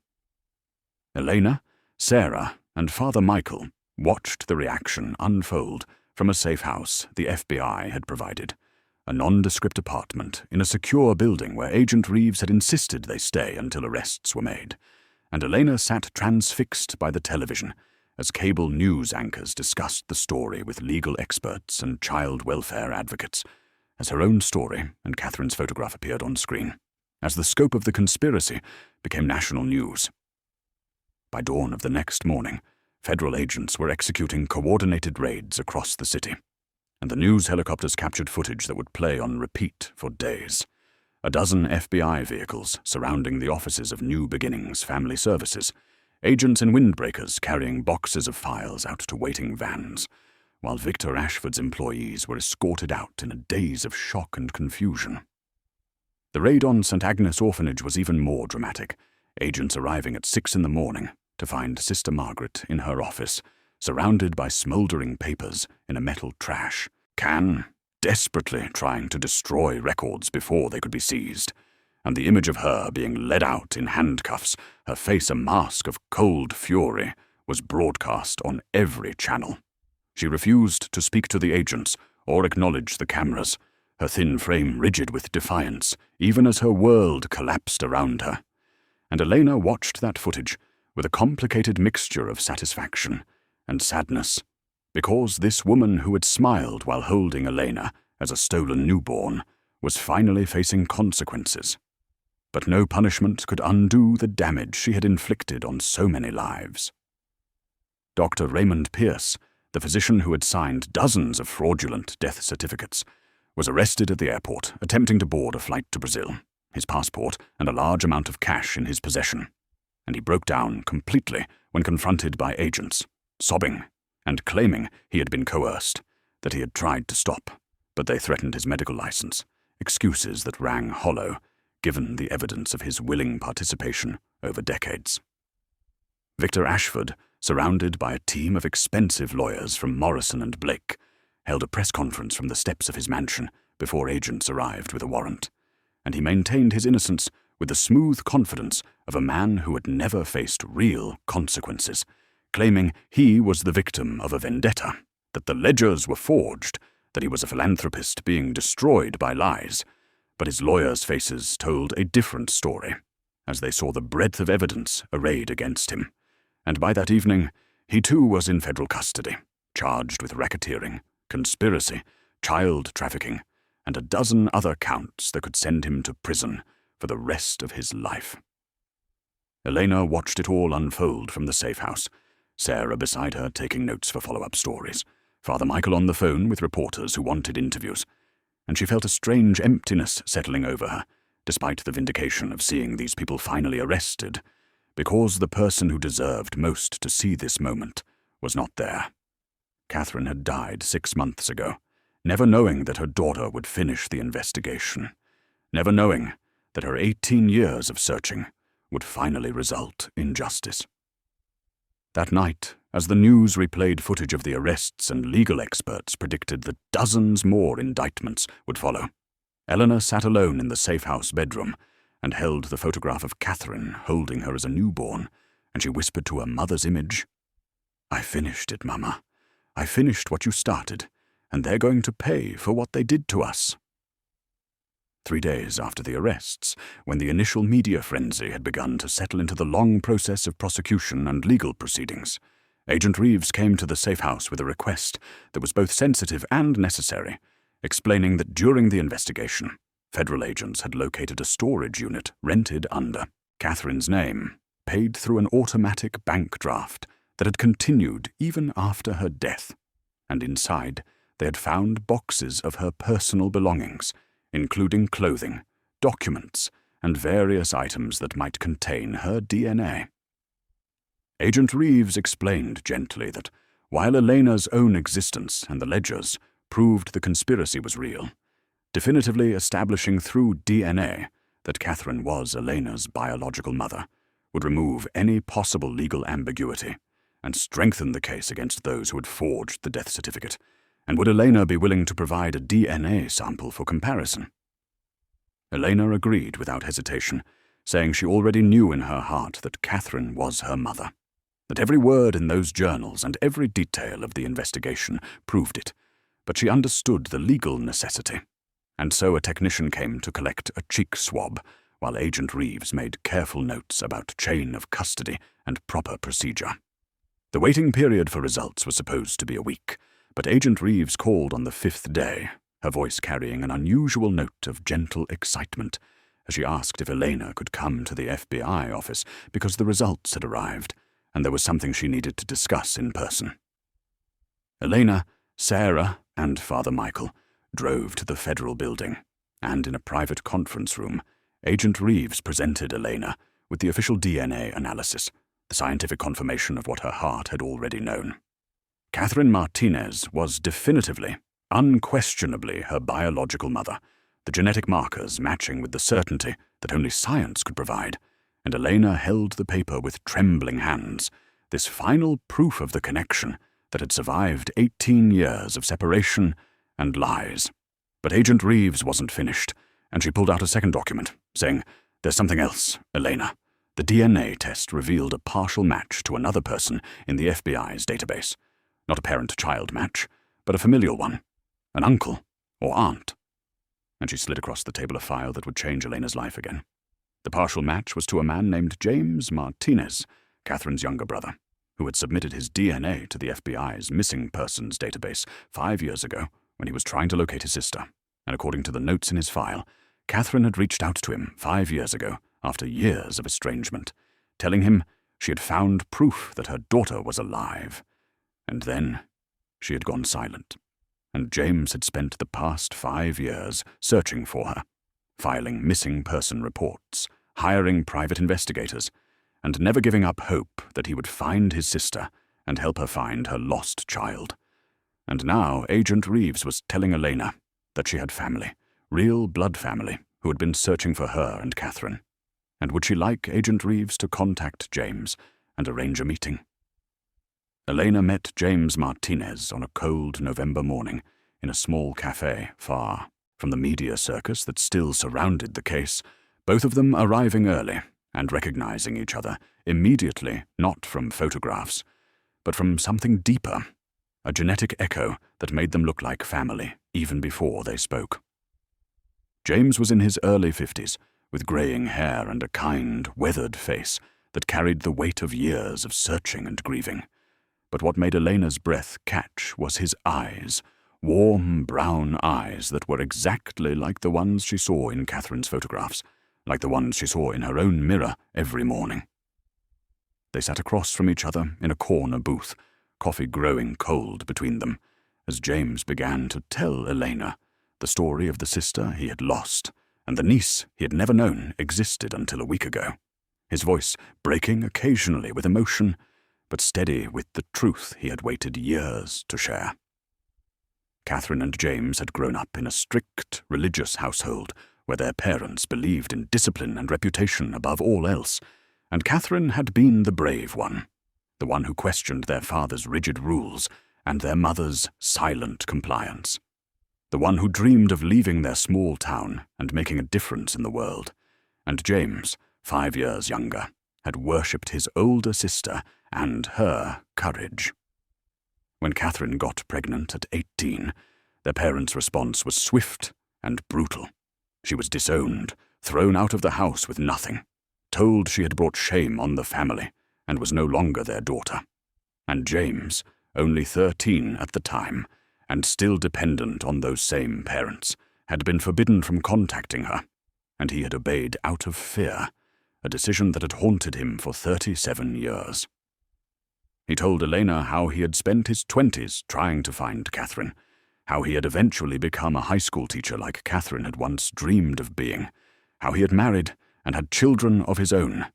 [SPEAKER 1] Elena, Sarah, and Father Michael watched the reaction unfold from a safe house the FBI had provided, a nondescript apartment in a secure building where Agent Reeves had insisted they stay until arrests were made, and Elena sat transfixed by the television as cable news anchors discussed the story with legal experts and child welfare advocates, as her own story and Catherine's photograph appeared on screen, as the scope of the conspiracy became national news. By dawn of the next morning, federal agents were executing coordinated raids across the city, and the news helicopters captured footage that would play on repeat for days. A dozen FBI vehicles surrounding the offices of New Beginnings Family Services, agents in windbreakers carrying boxes of files out to waiting vans, while Victor Ashford's employees were escorted out in a daze of shock and confusion. The raid on St. Agnes Orphanage was even more dramatic, agents arriving at 6 in the morning to find Sister Margaret in her office, surrounded by smouldering papers in a metal trash can, desperately trying to destroy records before they could be seized, and the image of her being led out in handcuffs, her face a mask of cold fury, was broadcast on every channel. She refused to speak to the agents or acknowledge the cameras, her thin frame rigid with defiance, even as her world collapsed around her. And Elena watched that footage with a complicated mixture of satisfaction and sadness, because this woman who had smiled while holding Elena as a stolen newborn was finally facing consequences. But no punishment could undo the damage she had inflicted on so many lives. Dr. Raymond Pierce, the physician who had signed dozens of fraudulent death certificates, was arrested at the airport attempting to board a flight to Brazil, his passport and a large amount of cash in his possession, and he broke down completely when confronted by agents, sobbing and claiming he had been coerced, that he had tried to stop, but they threatened his medical license, excuses that rang hollow, given the evidence of his willing participation over decades. Victor Ashford, surrounded by a team of expensive lawyers from Morrison and Blake, held a press conference from the steps of his mansion before agents arrived with a warrant, and he maintained his innocence with the smooth confidence of a man who had never faced real consequences, claiming he was the victim of a vendetta, that the ledgers were forged, that he was a philanthropist being destroyed by lies. But his lawyers' faces told a different story, as they saw the breadth of evidence arrayed against him, and by that evening he too was in federal custody, charged with racketeering, conspiracy, child trafficking, and a dozen other counts that could send him to prison for the rest of his life. Elena watched it all unfold from the safe house, Sarah beside her taking notes for follow-up stories, Father Michael on the phone with reporters who wanted interviews, and she felt a strange emptiness settling over her, despite the vindication of seeing these people finally arrested, because the person who deserved most to see this moment was not there. Catherine had died 6 months ago, never knowing that her daughter would finish the investigation, never knowing that her 18 years of searching would finally result in justice. That night, as the news replayed footage of the arrests and legal experts predicted that dozens more indictments would follow, Eleanor sat alone in the safe-house bedroom and held the photograph of Catherine holding her as a newborn, and she whispered to her mother's image, "I finished it, Mama. I finished what you started, and they're going to pay for what they did to us." 3 days after the arrests, when the initial media frenzy had begun to settle into the long process of prosecution and legal proceedings, Agent Reeves came to the safe house with a request that was both sensitive and necessary, explaining that during the investigation, federal agents had located a storage unit rented under Catherine's name, paid through an automatic bank draft that had continued even after her death, and inside they had found boxes of her personal belongings, including clothing, documents, and various items that might contain her DNA. Agent Reeves explained gently that while Elena's own existence and the ledgers proved the conspiracy was real, definitively establishing through DNA that Catherine was Elena's biological mother would remove any possible legal ambiguity and strengthen the case against those who had forged the death certificate. And would Elena be willing to provide a DNA sample for comparison? Elena agreed without hesitation, saying she already knew in her heart that Catherine was her mother, that every word in those journals and every detail of the investigation proved it, but she understood the legal necessity, and so a technician came to collect a cheek swab, while Agent Reeves made careful notes about chain of custody and proper procedure. The waiting period for results was supposed to be a week, but Agent Reeves called on the 5th day, her voice carrying an unusual note of gentle excitement, as she asked if Elena could come to the FBI office because the results had arrived, and there was something she needed to discuss in person. Elena, Sarah, and Father Michael drove to the federal building, and in a private conference room, Agent Reeves presented Elena with the official DNA analysis, the scientific confirmation of what her heart had already known. Catherine Martinez was definitively, unquestionably her biological mother, the genetic markers matching with the certainty that only science could provide, and Elena held the paper with trembling hands, this final proof of the connection that had survived 18 years of separation and lies. But Agent Reeves wasn't finished, and she pulled out a second document, saying, "There's something else, Elena. The DNA test revealed a partial match to another person in the FBI's database. Not a parent-child match, but a familial one, an uncle or aunt." And she slid across the table a file that would change Elena's life again. The partial match was to a man named James Martinez, Catherine's younger brother, who had submitted his DNA to the FBI's missing persons database 5 years ago when he was trying to locate his sister. And according to the notes in his file, Catherine had reached out to him 5 years ago after years of estrangement, telling him she had found proof that her daughter was alive. And then she had gone silent, and James had spent the past 5 years searching for her, filing missing person reports, hiring private investigators, and never giving up hope that he would find his sister and help her find her lost child. And now Agent Reeves was telling Elena that she had family, real blood family, who had been searching for her and Catherine. And would she like Agent Reeves to contact James and arrange a meeting? Elena met James Martinez on a cold November morning in a small cafe far from the media circus that still surrounded the case, both of them arriving early and recognizing each other immediately, not from photographs, but from something deeper, a genetic echo that made them look like family even before they spoke. James was in his early 50s, with graying hair and a kind, weathered face that carried the weight of years of searching and grieving. But what made Elena's breath catch was his eyes, warm brown eyes that were exactly like the ones she saw in Catherine's photographs, like the ones she saw in her own mirror every morning. They sat across from each other in a corner booth, coffee growing cold between them, as James began to tell Elena the story of the sister he had lost and the niece he had never known existed until a week ago, his voice breaking occasionally with emotion, but steady with the truth he had waited years to share. Catherine and James had grown up in a strict religious household where their parents believed in discipline and reputation above all else, and Catherine had been the brave one, the one who questioned their father's rigid rules and their mother's silent compliance. the one who dreamed of leaving their small town and making a difference in the world. And James, 5 years younger, had worshipped his older sister and her courage. When Catherine got pregnant at 18, their parents' response was swift and brutal. She was disowned, thrown out of the house with nothing, told she had brought shame on the family and was no longer their daughter. And James, only 13 at the time, and still dependent on those same parents, had been forbidden from contacting her, and he had obeyed out of fear, a decision that had haunted him for 37 years. He told Elena how he had spent his 20s trying to find Catherine, how he had eventually become a high school teacher like Catherine had once dreamed of being, how he had married and had children of his own,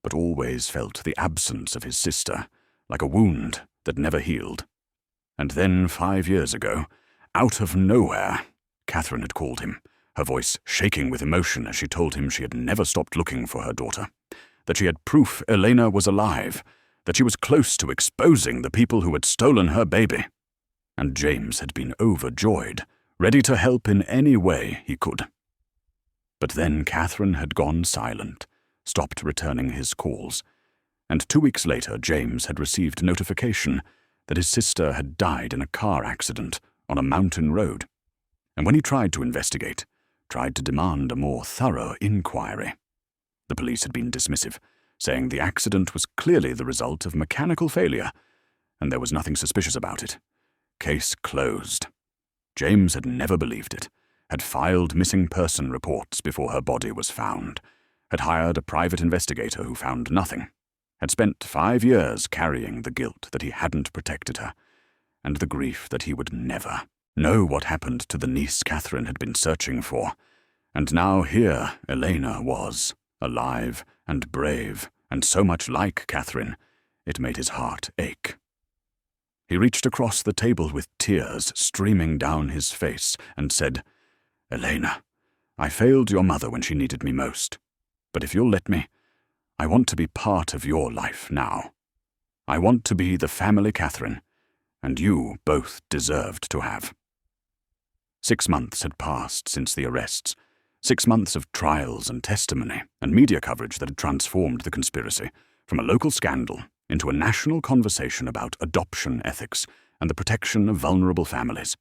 [SPEAKER 1] but always felt the absence of his sister, like a wound that never healed. And then 5 years ago, out of nowhere, Catherine had called him, her voice shaking with emotion as she told him she had never stopped looking for her daughter, that she had proof Elena was alive, that she was close to exposing the people who had stolen her baby. And James had been overjoyed, ready to help in any way he could. But then Catherine had gone silent, stopped returning his calls, and 2 weeks later James had received notification that his sister had died in a car accident on a mountain road. And when he tried to investigate, tried to demand a more thorough inquiry, the police had been dismissive, saying the accident was clearly the result of mechanical failure, and there was nothing suspicious about it. Case closed. James had never believed it, had filed missing person reports before her body was found, had hired a private investigator who found nothing, had spent 5 years carrying the guilt that he hadn't protected her, and the grief that he would never know what happened to the niece Catherine had been searching for. And now here Elena was, alive and brave, and so much like Catherine, it made his heart ache. He reached across the table with tears streaming down his face and said, "Elena, I failed your mother when she needed me most, but if you'll let me, I want to be part of your life now. I want to be the family Catherine, and you both deserved to have." 6 months had passed since the arrests, 6 months of trials and testimony and media coverage that had transformed the conspiracy from a local scandal into a national conversation about adoption ethics and the protection of vulnerable families.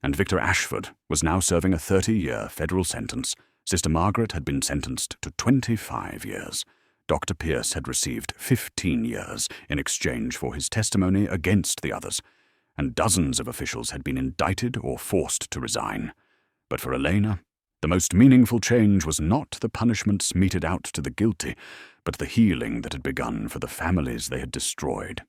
[SPEAKER 1] And Victor Ashford was now serving a 30-year federal sentence. Sister Margaret had been sentenced to 25 years. Dr. Pierce had received 15 years in exchange for his testimony against the others, and dozens of officials had been indicted or forced to resign. But for Elena, the most meaningful change was not the punishments meted out to the guilty, but the healing that had begun for the families they had destroyed.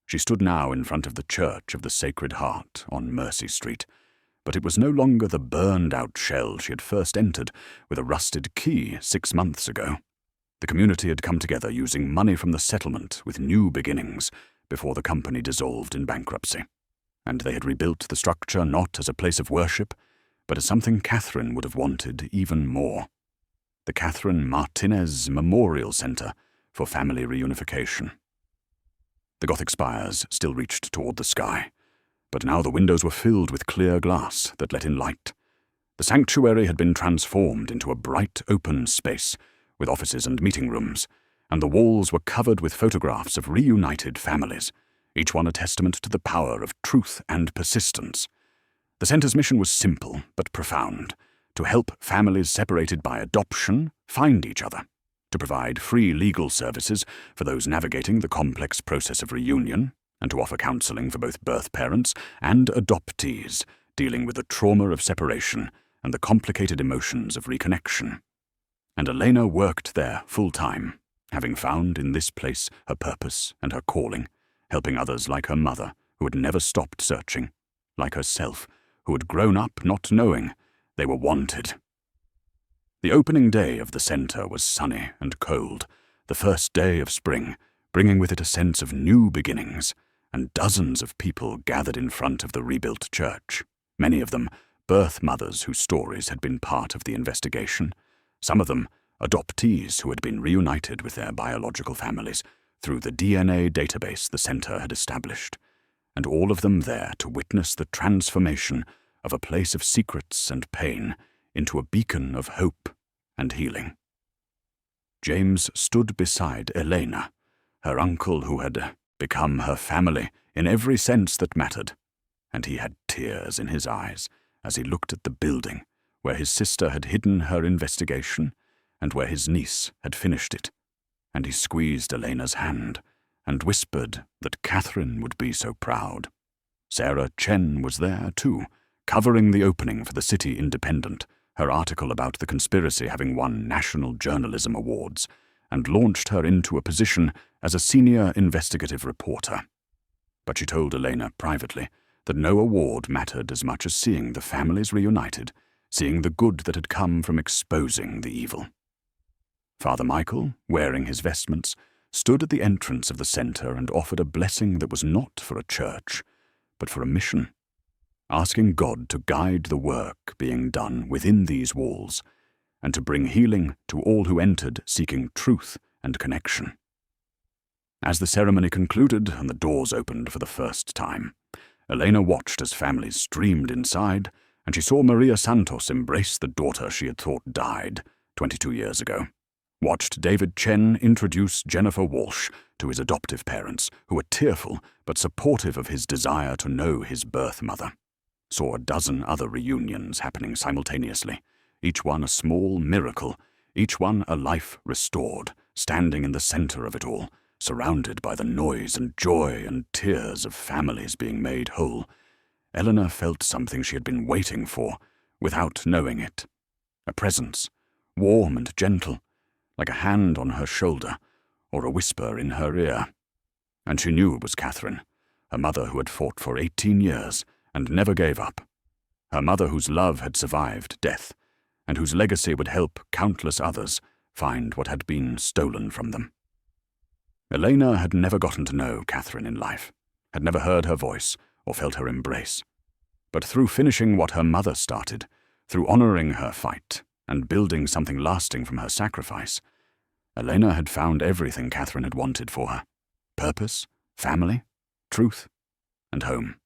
[SPEAKER 1] She stood now in front of the Church of the Sacred Heart on Mercy Street, but it was no longer the burned-out shell she had first entered with a rusted key 6 months ago. The community had come together using money from the settlement with new beginnings before the company dissolved in bankruptcy, and they had rebuilt the structure not as a place of worship, but as something Catherine would have wanted even more: the Catherine Martinez Memorial Center for Family Reunification. The Gothic spires still reached toward the sky, but now the windows were filled with clear glass that let in light. The sanctuary had been transformed into a bright open space with offices and meeting rooms, and the walls were covered with photographs of reunited families, each one a testament to the power of truth and persistence. The center's mission was simple but profound: to help families separated by adoption find each other, to provide free legal services for those navigating the complex process of reunion, and to offer counseling for both birth parents and adoptees dealing with the trauma of separation and the complicated emotions of reconnection. And Elena worked there full-time, having found in this place her purpose and her calling, helping others like her mother, who had never stopped searching, like herself, who had grown up not knowing they were wanted. The opening day of the center was sunny and cold, the first day of spring, bringing with it a sense of new beginnings, and dozens of people gathered in front of the rebuilt church, many of them birth mothers whose stories had been part of the investigation, some of them adoptees who had been reunited with their biological families through the DNA database the center had established, and all of them there to witness the transformation of a place of secrets and pain into a beacon of hope and healing. James stood beside Elena, her uncle who had become her family in every sense that mattered, and he had tears in his eyes as he looked at the building where his sister had hidden her investigation and where his niece had finished it, and he squeezed Elena's hand and whispered that Catherine would be so proud. Sarah Chen was there too, covering the opening for the City Independent, her article about the conspiracy having won National Journalism Awards, and launched her into a position as a senior investigative reporter. But she told Elena privately that no award mattered as much as seeing the families reunited, seeing the good that had come from exposing the evil. Father Michael, wearing his vestments, stood at the entrance of the center and offered a blessing that was not for a church, but for a mission, asking God to guide the work being done within these walls and to bring healing to all who entered seeking truth and connection. As the ceremony concluded and the doors opened for the first time, Elena watched as families streamed inside, and she saw Maria Santos embrace the daughter she had thought died 22 years ago. Watched David Chen introduce Jennifer Walsh to his adoptive parents, who were tearful but supportive of his desire to know his birth mother. Saw a dozen other reunions happening simultaneously, each one a small miracle, each one a life restored, standing in the center of it all, surrounded by the noise and joy and tears of families being made whole. Eleanor felt something she had been waiting for, without knowing it. A presence, warm and gentle, like a hand on her shoulder, or a whisper in her ear. And she knew it was Catherine, her mother who had fought for 18 years and never gave up. Her mother whose love had survived death, and whose legacy would help countless others find what had been stolen from them. Elena had never gotten to know Catherine in life, had never heard her voice or felt her embrace. But through finishing what her mother started, through honoring her fight and building something lasting from her sacrifice, Elena had found everything Catherine had wanted for her: purpose, family, truth, and home.